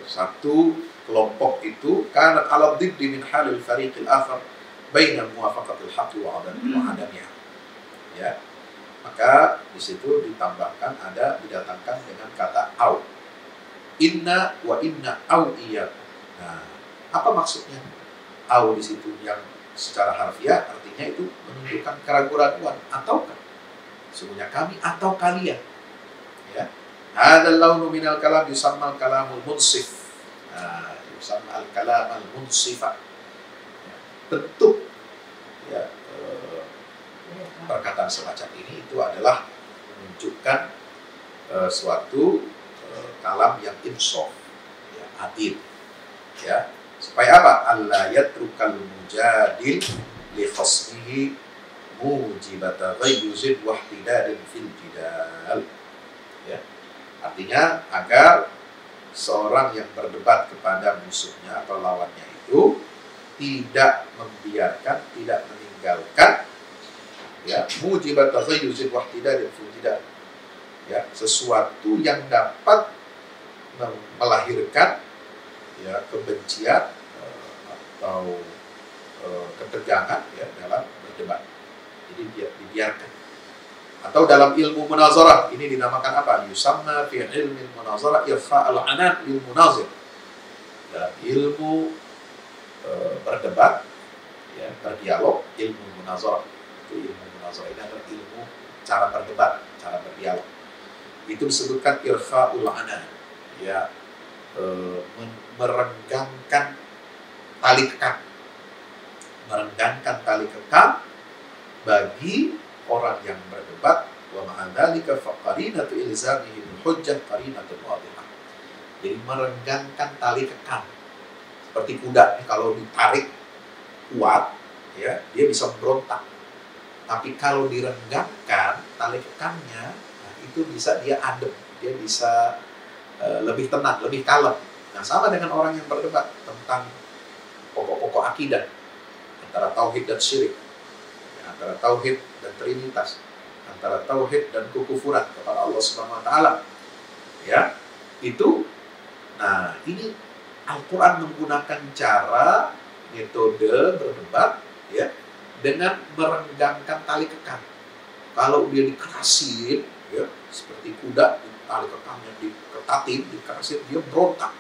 satu kelompok itu karena ala diddi min halil fariqil akhar baina muwafaqatil haqqi wa adamiha, ya. Maka di situ ditambahkan, didatangkan dengan kata au, inna wa inna au iyyakum. Nah, apa maksudnya au di situ yang secara harfiah artinya itu menunjukkan keraguan-keraguan, ataukah sesungguhnya kami atau kalian, ya. Hadzal launu minal kalam yusammal kalamul munsif. Nah, yusammal kalamal munsifa. Ya, bentuk, ya, perkataan semacam ini itu adalah menunjukkan suatu kalam yang insaf, ya, adil, ya. Supaya apa? Allah yatrukal mujadil li khasmihi mujibata ghayyuzin wahtidadin fil jidal, ya. Artinya agar seorang yang berdebat kepada musuhnya atau lawannya itu tidak membiarkan, tidak meninggalkan, ya, mujibata ghayyuzin wahtidadin fil jidal, ya, sesuatu yang dapat melahirkan, ya, kebencian atau ketegangan, ya, dalam berdebat. Jadi dibiarkan, Atau dalam ilmu munazarah, ini dinamakan apa? Yusamma fi ilmi munazarah irfa'al anan lil munazir. Dalam ilmu berdebat, ya, berdialog, ilmu munazarah. Itu ilmu munazarah ini adalah ilmu cara berdebat, cara berdialog. Itu disebutkan irfa'ul anan, ya, merenggangkan tali kekang. Merenggangkan tali kekang bagi orang yang berdebat, wa ma'adzalika faqarinatu ilzamihi bil hujjah qarinatun wadihah. Jadi merenggangkan tali kekang. Seperti kuda nih, kalau ditarik kuat, ya, dia bisa berontak. Tapi kalau direnggangkan tali kekangnya, nah, itu bisa dia adem, dia bisa lebih tenang, lebih kalem. Nah, sama dengan orang yang berdebat tentang pokok-pokok akidah antara tauhid dan syirik, ya, antara tauhid dan trinitas, antara tauhid dan kekufuran kepada Allah Subhanahu wa taala. Ya, itu. Nah, ini Al-Qur'an menggunakan cara metode berdebat, ya, dengan merenggangkan tali kekang. Kalau dia dikerasin, ya, seperti kuda, tali kekangnya diketatin, dikerasin, dia berontak.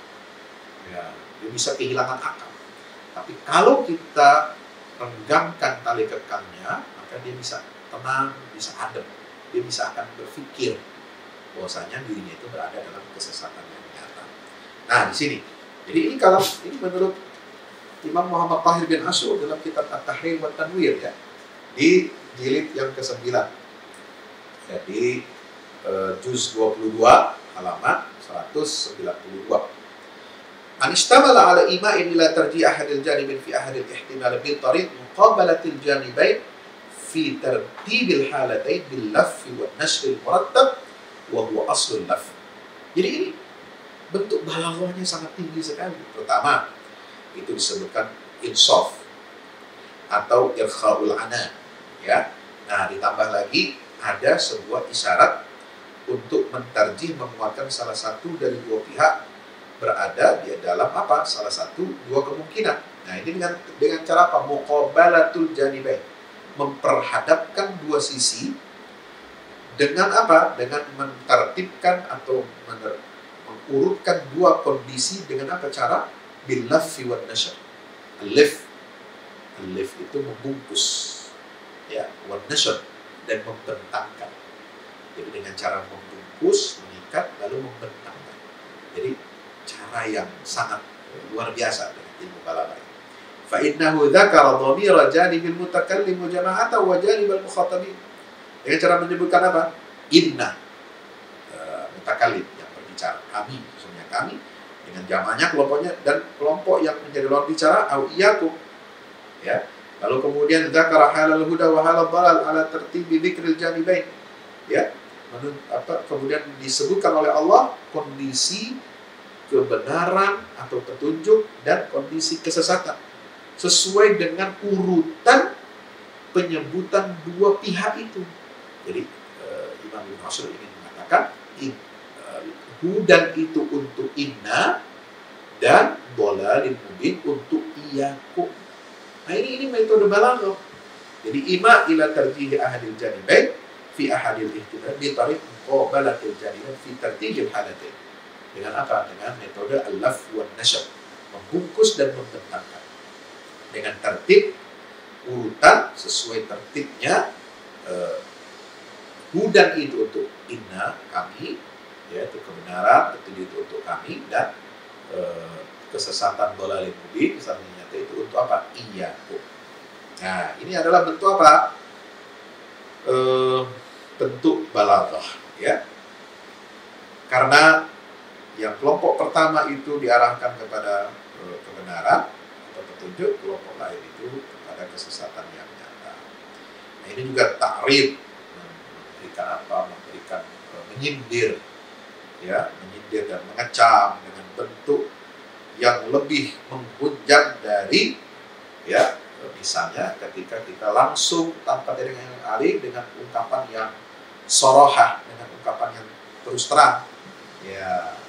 Ya, dia bisa kehilangan akal. Tapi kalau kita renggangkan tali kekangnya, maka dia bisa tenang, bisa adem. Dia bisa akan berpikir bahwasanya dirinya itu berada dalam kesesatan yang nyata. Nah, di sini. Jadi ini kalau ini menurut Imam Muhammad Tahir bin Asyur dalam kitab At-Tahrir wa Tanwir, ya, di jilid yang ke-9. Jadi juz 22 halaman 192. Anistamala ala ima'in ila tarji' ahadil janibin fi ahadil ihtimal bil tariq muqabalatil janibain fi tartibil halatain bil laffi wa nashril murattab wa huwa aslul laff. Jadi ini bentuk balaghahnya sangat tinggi sekali. Pertama, itu disebutkan insaf atau irkhaul ana, ya. Nah, ditambah lagi ada sebuah isyarat untuk mentarjih, menguatkan salah satu dari dua pihak berada di dalam apa? Salah satu dua kemungkinan. Nah, ini dengan cara apa? Muqabalatul janibain, memperhadapkan dua sisi dengan apa? Dengan mentertibkan atau mengurutkan dua kondisi dengan apa cara? Bil laffi wan nashr. Al-laf itu membungkus, ya, wan nashr dan membentangkan. Jadi dengan cara membungkus, mengikat, lalu membentangkan. Jadi cara yang sangat luar biasa dengan ilmu balaghah. Fa innahu dzakara dhamira janibil mutakallim wa jama'ata wa janibal mukhatabin. Dengan cara menyebutkan apa? Inna, mutakallim yang berbicara, kami, maksudnya kami, dengan jamaknya kelompoknya, dan kelompok yang menjadi lawan bicara au iyyakum, ya. Lalu kemudian dzakara halal huda wa halal dhalal ala tertibi dzikril janibain, ya. Kemudian disebutkan oleh Allah kondisi kebenaran atau petunjuk dan kondisi kesesatan sesuai dengan urutan penyebutan dua pihak itu. Jadi Imam Ibnu Asyur ingin mengatakan hudan itu untuk inna dan dhalalin mubin untuk iyyakum. Nah, ini metode balaghah. Jadi ima ila tarjih ahadil janibain fi ahadil ihtimal bi tariq muqabalatil janibain fi tartijil halatain. Dengan apa? Dengan metode al-laf wan nashr, membungkus dan membentangkan. Dengan tertib urutan sesuai tertibnya, hudan itu untuk inna, kami, ya, itu kebenaran, petunjuk itu untuk kami, dan kesesatan dhalalin mubin misalnya itu untuk apa? Iyyakum. Nah, ini adalah bentuk apa? Bentuk balaghah, ya. Karena yang kelompok pertama itu diarahkan kepada kebenaran atau petunjuk, kelompok lain itu kepada kesesatan yang nyata. Nah, ini juga ta'rid, memberikan apa? Memberikan menyindir, ya, menyindir dan mengecam dengan bentuk yang lebih menghujat dari, ya, misalnya ketika kita langsung tanpa dengan yang alih dengan ungkapan yang sorohah, dengan ungkapan yang terus terang, ya,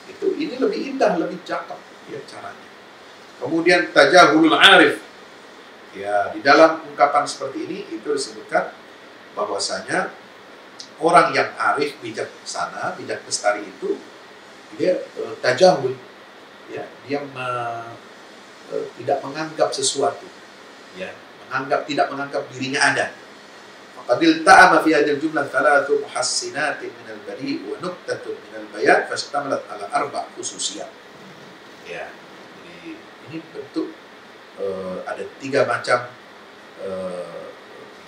itu ini lebih indah, lebih cakep, ya, caranya. Kemudian tajahulul arif, ya, di dalam ungkapan seperti ini itu disebutkan bahwasanya orang yang arif, bijaksana, bijak lestari itu dia tajahul, ya, dia tidak menganggap sesuatu, ya, tidak menganggap dirinya ada. Faqadil ta'ama fi hadhihi al-jumlah thalathu muhassinatin min al-bari' wa nuqtatun min al-bayan fashtamalat ala arba' khususiyat. Ya, jadi ini bentuk ada 3 macam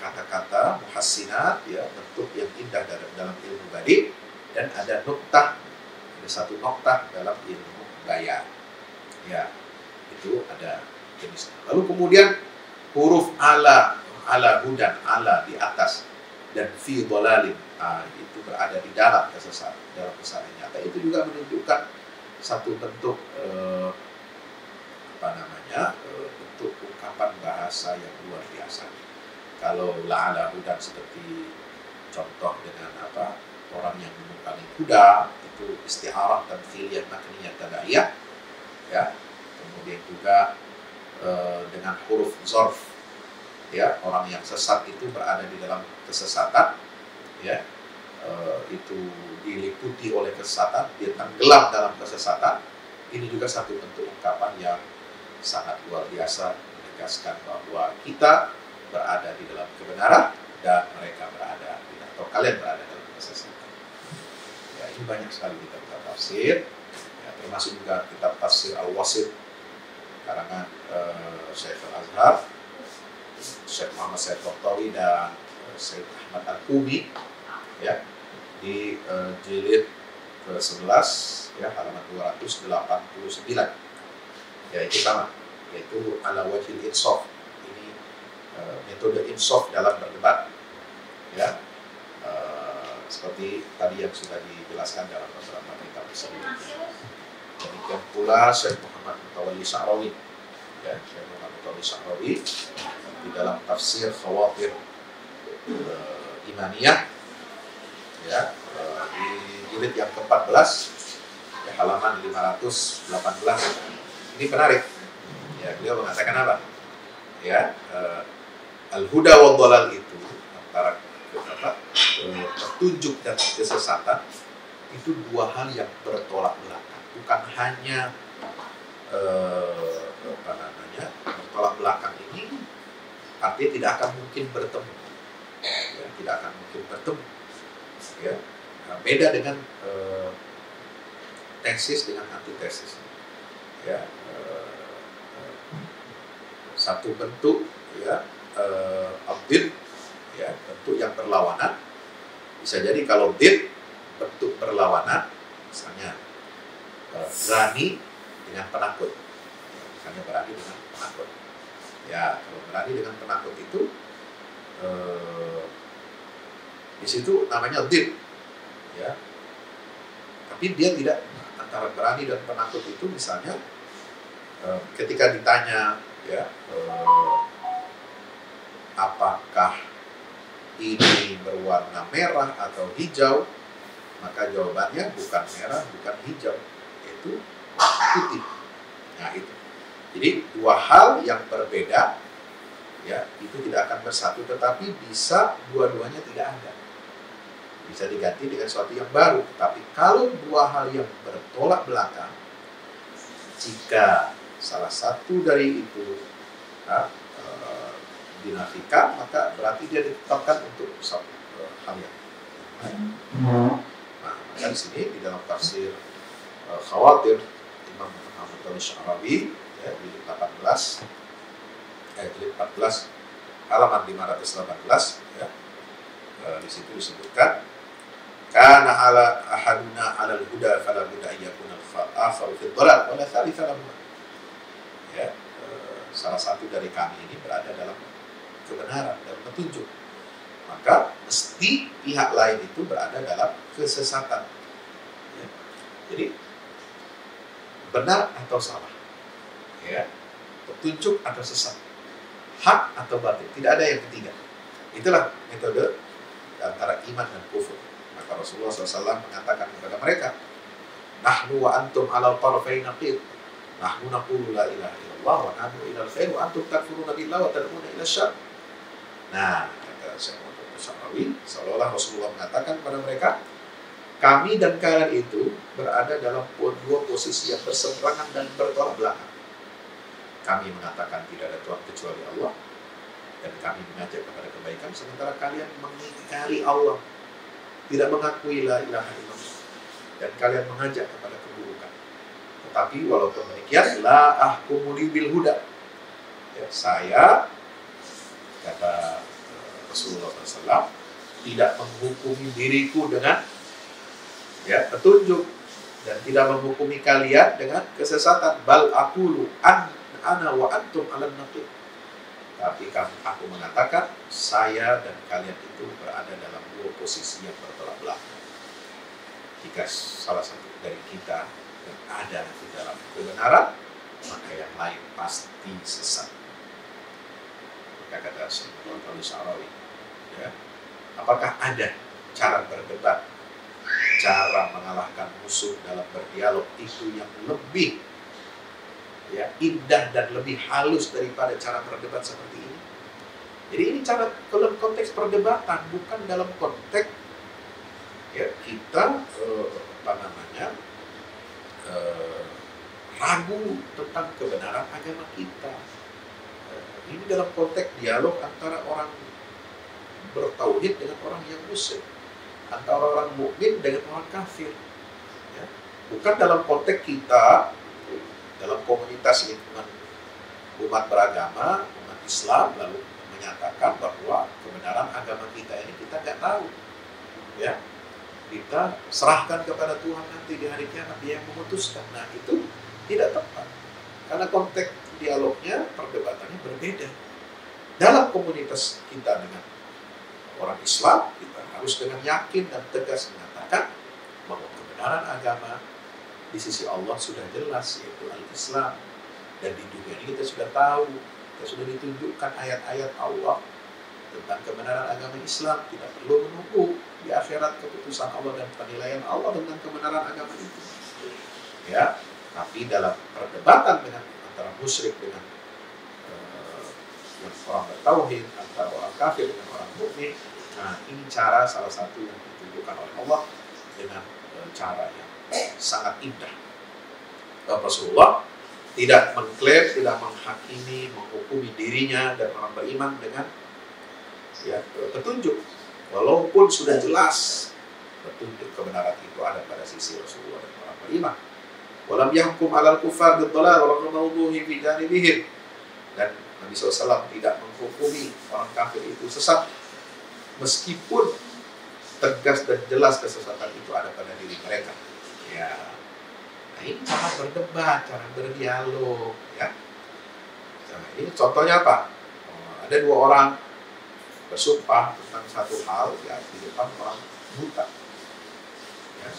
kata-kata muhassinat, ya, bentuk yang indah dalam ilmu badi, dan ada nuktah, ada 1 noktah dalam ilmu bayan. Ya, itu ada jenis. Lalu kemudian huruf ala hudan, ala di atas, dan fi dhalalin, itu berada di dalam kesesatan, dalam kesalahan nyata. Itu juga menunjukkan satu bentuk bentuk ungkapan bahasa yang luar biasa. Kalau la'ala hudan seperti contoh dengan orang yang menunggangi kuda, itu isti'arah tamthiliyah makniyah tabaiyah, ya. Kemudian juga dengan huruf zorf, ya, orang yang sesat itu berada di dalam kesesatan, ya, itu diliputi oleh kesesatan, dia tenggelam dalam kesesatan. Ini juga satu bentuk ungkapan yang sangat luar biasa, menegaskan bahwa kita berada di dalam kebenaran dan mereka berada atau kalian berada dalam kesesatan. Ya, ini banyak sekali kitab tafsir, ya, termasuk juga kitab tafsir Al-Wasit karangan Syekh Al-Azhar, Syekh Muhammad Said Tontowi dan Syekh Ahmad Al-Kubi, ya, di jilid ke-11, ya, halaman 289. Ya, itu sama, yaitu ala wajhil insaf. Ini metode insaf dalam berdebat, ya, seperti tadi yang sudah dijelaskan dalam beberapa kitab sebelumnya. Demikian pula Syekh Muhammad Mutawalli Sya'rawi, ya, Syekh Muhammad Mutawalli Sya'rawi di dalam tafsir Khawatir Imaniyah, ya, di jilid yang ke-14, ya, halaman 518. Ini menarik, ya, beliau mengatakan apa? Ya, al-huda wa dhalal itu antara petunjuk dan kesesatan itu 2 hal yang bertolak belakang, bukan hanya bertolak belakang ini artinya tidak akan mungkin bertemu, ya, tidak akan mungkin bertemu, ya. Nah, beda dengan tesis dengan antitesis, ya, satu bentuk, ya, abdid, ya, bentuk yang berlawanan. Bisa jadi kalau did bentuk berlawanan, misalnya berani dengan penakut, misalnya berani dengan penakut, ya, kalau berani dengan penakut itu di situ namanya did, ya, tapi dia tidak antara berani dan penakut itu. Misalnya ketika ditanya, ya, apakah ini berwarna merah atau hijau, maka jawabannya bukan merah, bukan hijau, yaitu putih. Nah, itu. Jadi 2 hal yang berbeda, ya, itu tidak akan bersatu, tetapi bisa dua-duanya tidak ada. Bisa diganti dengan sesuatu yang baru. Tapi kalau 2 hal yang bertolak belakang, jika salah satu dari itu dinafikan, maka berarti dia ditetapkan untuk satu hal yang lain. Nah, maka di sini di dalam tafsir Khawatir Imam Muhammad Sya'rawi, ya, di 14 halaman 518, ya, di situ disebutkan kana ala ahaduna ala al-huda fala budda an yakuna al-akhar fi ad-dhalal wa la thalitha lahu. Ya, salah satu dari kami ini berada dalam kebenaran dan petunjuk, maka mesti pihak lain itu berada dalam kesesatan. Ya. Jadi benar atau salah, ya, petunjuk atau sesat, hak atau batil, tidak ada yang ketiga. Itulah metode antara iman dan kufur. Maka Rasulullah SAW mengatakan kepada mereka, nahnu wa antum ala tarfain naqid, nahnu naqulu la ilaha illallah wa nahnu ila al-khair wa antum takfuruna billah wa tad'una ila syarr. Nah, kata Syekh Syarawi, seolah-olah Rasulullah mengatakan kepada mereka, kami dan kalian itu berada dalam dua posisi yang berseberangan dan bertolak belakang. Kami mengatakan tidak ada Tuhan kecuali Allah, dan kami mengajak kepada kebaikan, sementara kalian mengingkari Allah, tidak mengakui la ilaha illallah, dan kalian mengajak kepada keburukan. Tetapi walaupun demikian, la ahkumu bil huda. Ya, saya, kata Rasulullah SAW, tidak menghukumi diriku dengan petunjuk, dan tidak menghukumi kalian dengan kesesatan. Bal aqulu ana wa antum 'alan naqib. Tapi aku mengatakan, saya dan kalian itu berada dalam dua posisi yang bertolak belakang. Jika salah satu dari kita yang ada di dalam kebenaran, maka yang lain pasti sesat. Maka kata Syekh Syarawi, ya, apakah ada cara berdebat, cara mengalahkan musuh dalam berdialog itu yang lebih indah dan lebih halus daripada cara berdebat seperti ini? Jadi ini cara dalam konteks perdebatan, bukan dalam konteks kita ragu tentang kebenaran agama kita. Ini dalam konteks dialog antara orang bertauhid dengan orang yang musyrik, antara orang mukmin dengan orang kafir. Ya. Bukan dalam konteks kita dalam komunitas lingkungan umat beragama, umat Islam, lalu menyatakan bahwa kebenaran agama kita ini kita nggak tahu. Ya, kita serahkan kepada Tuhan nanti di hari kiamat, Dia yang memutuskan. Nah, itu tidak tepat. Karena konteks dialognya, perdebatannya berbeda. Dalam komunitas kita dengan orang Islam, kita harus dengan yakin dan tegas mengatakan bahwa kebenaran agama di sisi Allah sudah jelas, yaitu al-Islam. Dan di dunia ini kita sudah tahu, kita sudah ditunjukkan ayat-ayat Allah tentang kebenaran agama Islam. Tidak perlu menunggu di akhirat keputusan Allah dan penilaian Allah tentang kebenaran agama itu. Ya, tapi dalam perdebatan dengan antara musyrik dengan orang bertauhid, antara orang kafir dengan orang mukmin, nah ini cara salah satu yang ditunjukkan oleh Allah dengan cara yang sangat indah. Rasulullah tidak mengklaim, tidak menghakimi, menghukumi dirinya dan orang beriman dengan petunjuk, walaupun sudah jelas petunjuk kebenaran itu ada pada sisi Rasulullah dan orang beriman. Walam yahkum 'alal kuffar bid-dhalal wa raghmaduhi fi janibihim. Dan Nabi SAW tidak menghukumi orang kafir itu sesat, meskipun tegas dan jelas kesesatan itu ada pada diri mereka. Ya, nah ini cara berdebat, cara berdialog, ya. Nah, ini contohnya apa? Ada dua orang bersumpah tentang satu hal, ya, di depan orang buta. Ya,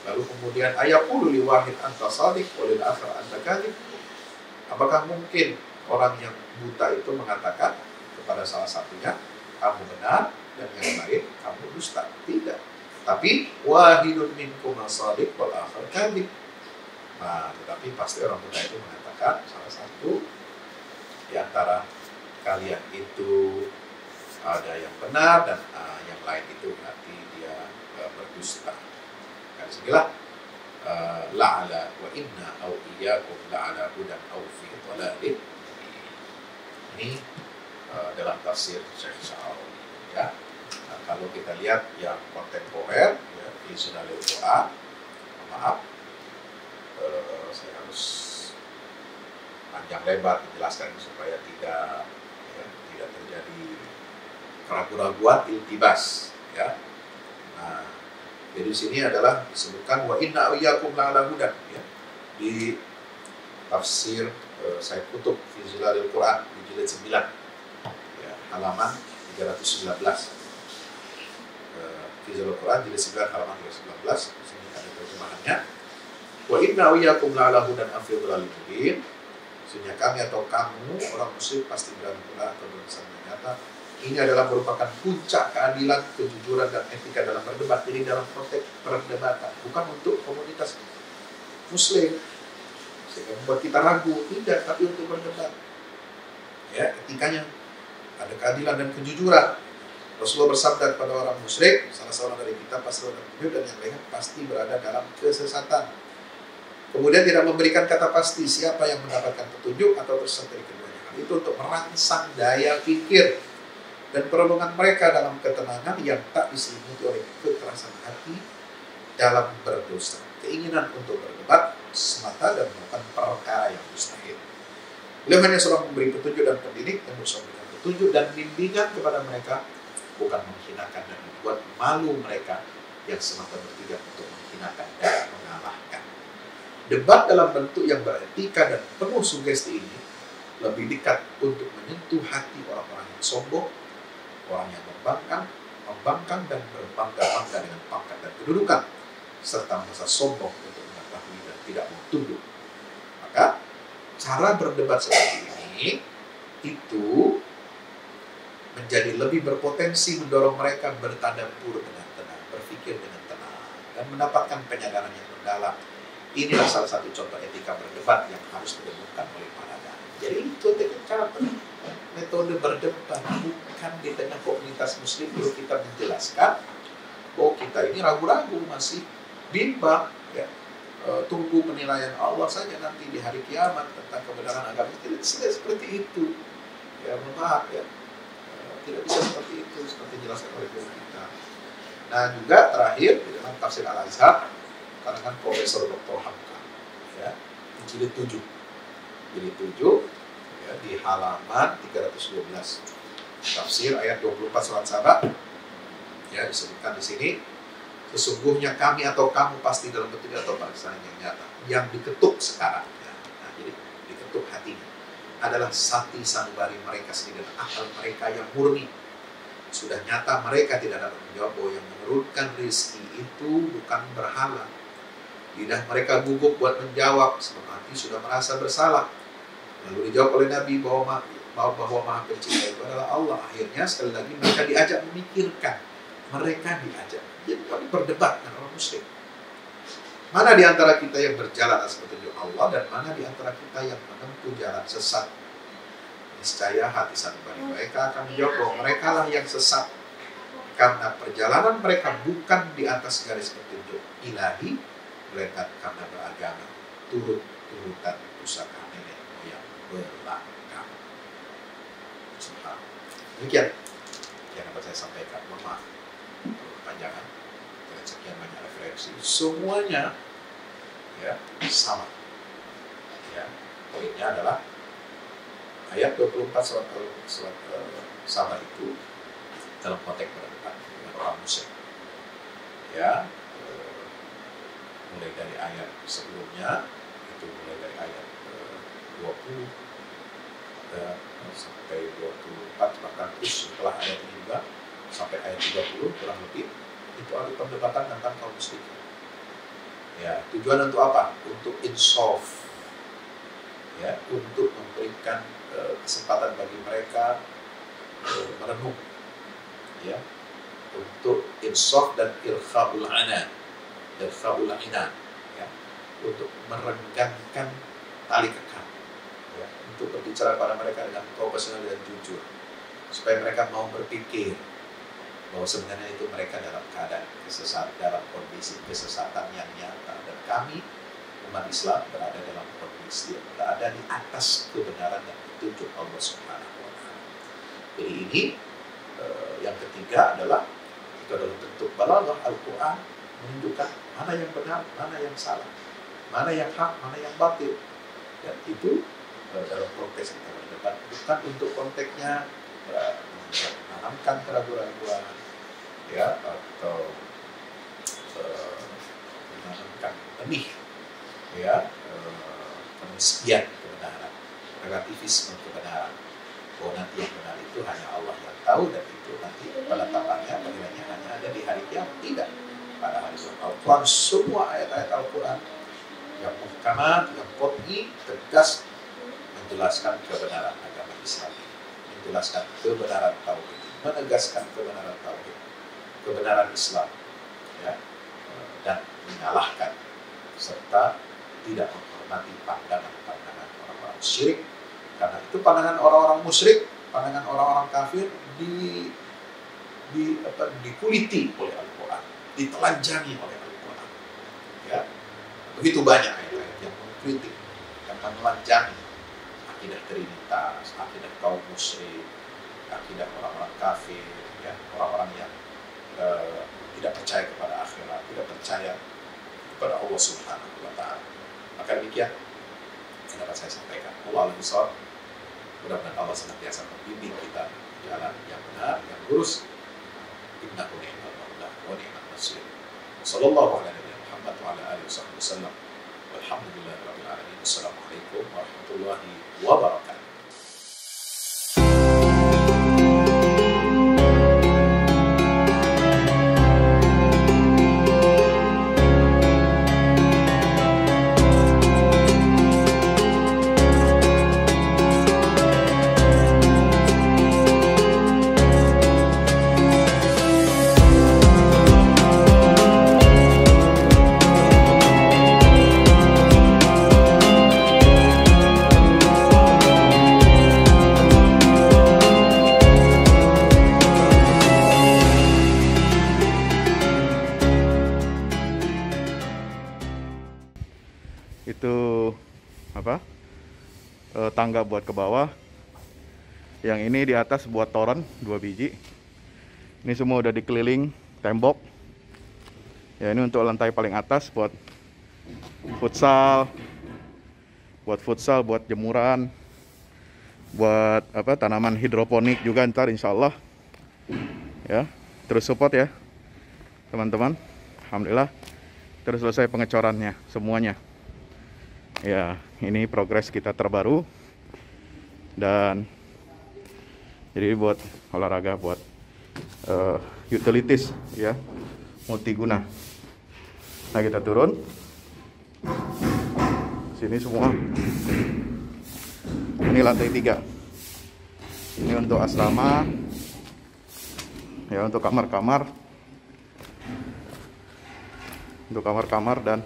lalu kemudian ayaqulu li wahid anta shadiq wa lil akhar anta kadhib. Apakah mungkin orang yang buta itu mengatakan kepada salah satunya, kamu benar, dan yang lain kamu dusta? Tidak. Tapi wahidun minkum as-shadiq wal akhar kadhib. Nah, tetapi pasti orang buta itu mengatakan salah satu di antara kalian itu ada yang benar dan yang lain itu berarti dia berdusta. Karena segilah la'ala wa inna au iyyakum la'ala hudan au fi dhalalin. Ini dalam tafsir Syekh Syarawi, ya. Nah, kalau kita lihat yang kontemporer, ya, di Sunnahul Quran, maaf, saya harus panjang lebar menjelaskan supaya tidak terjadi keraguan-keraguan, iltibas, ya. Nah, jadi di sini adalah disebutkan wa inna iyyakum la'ala hudan, ya. Di tafsir Said Qutb fi Zilalil Quran di jilid 9, ya, halaman 319. Fi Zilalil Quran jilid 9 halaman 319, di sini ada terjemahannya. Wa inna iyyakum la'ala hudan afi dhalalin mubin. Sesungguhnya kami atau kamu orang musyrik pasti berada atau bersama nyata. Ini adalah merupakan puncak keadilan, kejujuran dan etika dalam berdebat. Ini dalam konteks perdebatan, bukan untuk komunitas Muslim sehingga membuat kita ragu, tidak, tapi untuk berdebat. Ya, etikanya ada keadilan dan kejujuran. Rasulullah bersabda kepada orang musyrik, salah seorang dari kita pasti dalam petunjuk dan yang lainnya pasti berada dalam kesesatan. Kemudian tidak memberikan kata pasti siapa yang mendapatkan petunjuk atau tersesat dari keduanya. Hal itu untuk merangsang daya pikir dan perlindungan mereka dalam ketenangan yang tak diselimuti oleh kekerasan hati dalam berdosa, keinginan untuk berdebat semata dan melakukan perkara yang mustahil. Beliau hanya seorang memberi petunjuk dan pendidik yang berusaha memberikan petunjuk dan bimbingan kepada mereka, bukan menghinakan dan membuat malu mereka yang semata bertujuan untuk menghinakan dan mengalahkan. Debat dalam bentuk yang beretika dan penuh sugesti ini lebih dekat untuk menyentuh hati orang-orang yang sombong, orang yang membangkang dan berbangga-bangga dengan pangkat dan kedudukan, serta merasa sombong untuk mengetahui dan tidak mau tunduk. Maka cara berdebat seperti ini itu menjadi lebih berpotensi mendorong mereka bertadabbur dengan tenang, berpikir dengan tenang, dan mendapatkan penyadaran yang mendalam. Inilah salah satu contoh etika berdebat yang harus ditemukan oleh para dai. Jadi itu cara metode berdebat, bukan di tengah komunitas muslim dulu kita menjelaskan bahwa kita ini ragu-ragu, masih bimbang, ya. Tunggu penilaian Allah saja nanti di hari kiamat tentang kebenaran agama. Tidak seperti itu, ya, maaf ya, tidak bisa seperti itu seperti dijelaskan oleh guru kita. Nah juga terakhir di dalam tafsir Al-Azhar karangan Profesor Dr. Hamka, ya, di jilid 7 ya, di halaman 312 tafsir ayat 24 surat Saba, ya, disebutkan di sini, sesungguhnya kami atau kamu pasti dalam bentuk atau paksaan yang nyata yang diketuk sekarang, ya. Nah, jadi diketuk hatinya adalah sati sanubari mereka sendiri dan akal mereka yang murni. Sudah nyata mereka tidak dapat menjawab bahwa yang menurunkan rezeki itu bukan berhala. Lidah mereka gugup buat menjawab, sebab hati sudah merasa bersalah. Lalu dijawab oleh Nabi bahwa Maha Pencipta itu adalah Allah. Akhirnya sekali lagi mereka diajak memikirkan. Mereka diajak. Jadi kami berdebat dengan orang musyrik. Mana di antara kita yang berjalan atas petunjuk Allah dan mana di antara kita yang menempuh jalan sesat? Niscaya hati sanubari mereka akan menjawab bahwa mereka lah yang sesat, karena perjalanan mereka bukan di atas garis petunjuk ilahi, melainkan karena beragama turut-turutan pusaka nenek moyang belakang. Demikian yang dapat saya sampaikan. Mohon maaf kepanjangan dengan sekian banyak referensi. Semuanya, ya, sama. Ya, poinnya adalah ayat 24 surat sama itu dalam konteks berdebat dengan orang musyrik. Ya, mulai dari ayat sebelumnya itu mulai dari ayat 20 sampai 24, bahkan terus setelah ayat ini juga sampai ayat 30 kurang lebih itu ada perdebatan tentang kaum musyrik. Ya, tujuan untuk apa? Untuk insaf, ya, untuk memberikan kesempatan bagi mereka merenung, ya, untuk insaf dan irkhaul anan, ya, untuk merenggangkan tali kekang, ya, untuk berbicara pada mereka dengan profesional dan jujur, supaya mereka mau berpikir bahwa sebenarnya itu mereka dalam keadaan kesesatan, dalam kondisi kesesatan yang nyata, dan kami umat Islam berada dalam kondisi yang berada di atas kebenaran dan petunjuk Allah Subhanahu wa Ta'ala. Jadi ini yang ketiga adalah itu adalah bentuk balaghah Al-Quran, menunjukkan mana yang benar, mana yang salah, mana yang hak, mana yang batil, dan itu dalam konteks kita berdebat bukan untuk konteksnya menanamkan keraguan-keraguan, ya, atau menanamkan benih, ya, penisbian kebenaran, relativisme kebenaran, bahwa nanti yang benar itu hanya Allah yang tahu, dan itu nanti penetapannya, penilaiannya hanya ada di hari kiamat. Tidak. Pada hari Al-Quran, semua ayat-ayat Al-Quran yang muhkamat, yang qat'i, tegas menjelaskan kebenaran agama Islam, menjelaskan kebenaran tauhid, menegaskan kebenaran tauhid, kebenaran Islam, ya, dan menyalahkan serta tidak menghormati pandangan-pandangan orang-orang musyrik, karena itu pandangan orang-orang musyrik, pandangan orang-orang kafir dikuliti oleh Al-Quran, ditelanjangi oleh Al-Quran. Ya, begitu banyak ayat-ayat yang mengkritik, yang menelanjangi akidah Trinitas, akidah kaum musyrik, akidah orang-orang kafir, ya, orang-orang yang tidak percaya kepada akhirat, tidak percaya kepada Allah Subhanahu wa Ta'ala. Maka demikian yang dapat saya sampaikan. Wallahu a'lam. Mudah-mudahan Allah senantiasa membimbing kita jalan yang benar, yang lurus. Innahu ni'mal maula wa ni'mal nasir. Sallallahu ala nabiyina Muhammad wa ala alihi wasallam. Walhamdulillahirabbil alamin. Wassalamualaikum warahmatullahi wabarakatuh. Itu apa? Tangga buat ke bawah. Yang ini di atas buat toren 2 biji. Ini semua udah dikeliling tembok. Ya, ini untuk lantai paling atas buat futsal. Buat jemuran. Buat apa? Tanaman hidroponik juga ntar insyaallah. Ya, terus support ya, teman-teman. Alhamdulillah. Terus selesai pengecorannya semuanya. Ya, ini progres kita terbaru. Dan jadi buat olahraga, buat utilities ya, multiguna. Nah, kita turun sini semua. Ini lantai 3. Ini untuk asrama. Ya, untuk kamar-kamar. Untuk kamar-kamar dan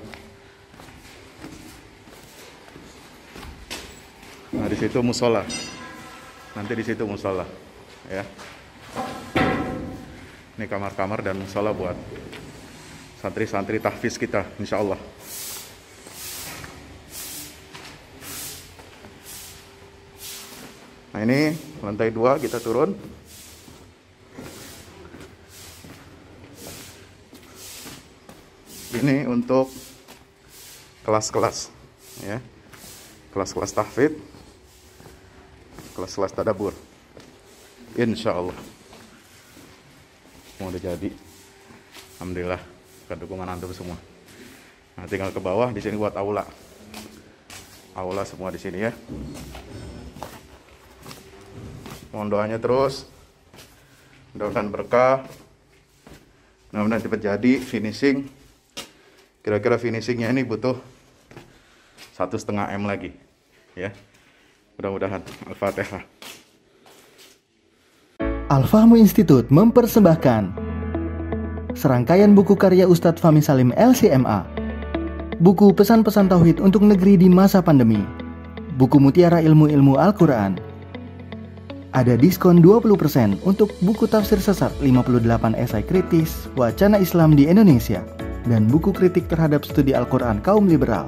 nah, di situ musola. Nanti di situ musola, ya. Ini kamar-kamar dan musola buat santri-santri tahfiz kita, insya Allah. Nah, ini lantai 2 kita turun. Ini untuk kelas-kelas, ya. Kelas-kelas tahfidz, kelas-kelas tadabbur, insya Allah. Mau udah jadi, alhamdulillah, ke dukungan antum semua. Nah, tinggal ke bawah, di sini buat aula, semua di sini ya. Mohon doanya terus, mudah-mudahan berkah, mudah-mudahan cepat jadi finishing. Kira-kira finishingnya ini butuh 1,5 M lagi, ya. Mudah-mudahan. Al-Fatihah. Al-Fahmu Institute mempersembahkan serangkaian buku karya Ustadz Fahmi Salim LCMA. Buku pesan-pesan tauhid untuk negeri di masa pandemi. Buku mutiara ilmu-ilmu Al-Quran. Ada diskon 20% untuk buku tafsir sesat 58 esai kritis wacana Islam di Indonesia dan buku kritik terhadap studi Al-Quran kaum liberal.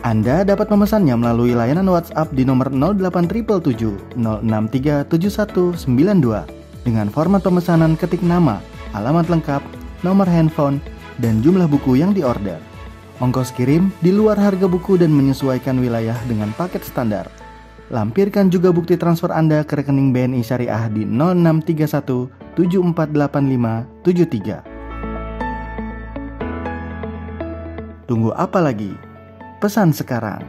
Anda dapat memesannya melalui layanan WhatsApp di nomor 0877 063 7192 dengan format pemesanan ketik nama, alamat lengkap, nomor handphone, dan jumlah buku yang diorder. Ongkos kirim di luar harga buku dan menyesuaikan wilayah dengan paket standar. Lampirkan juga bukti transfer Anda ke rekening BNI Syariah di 0631 748573. Tunggu apa lagi? Pesan sekarang.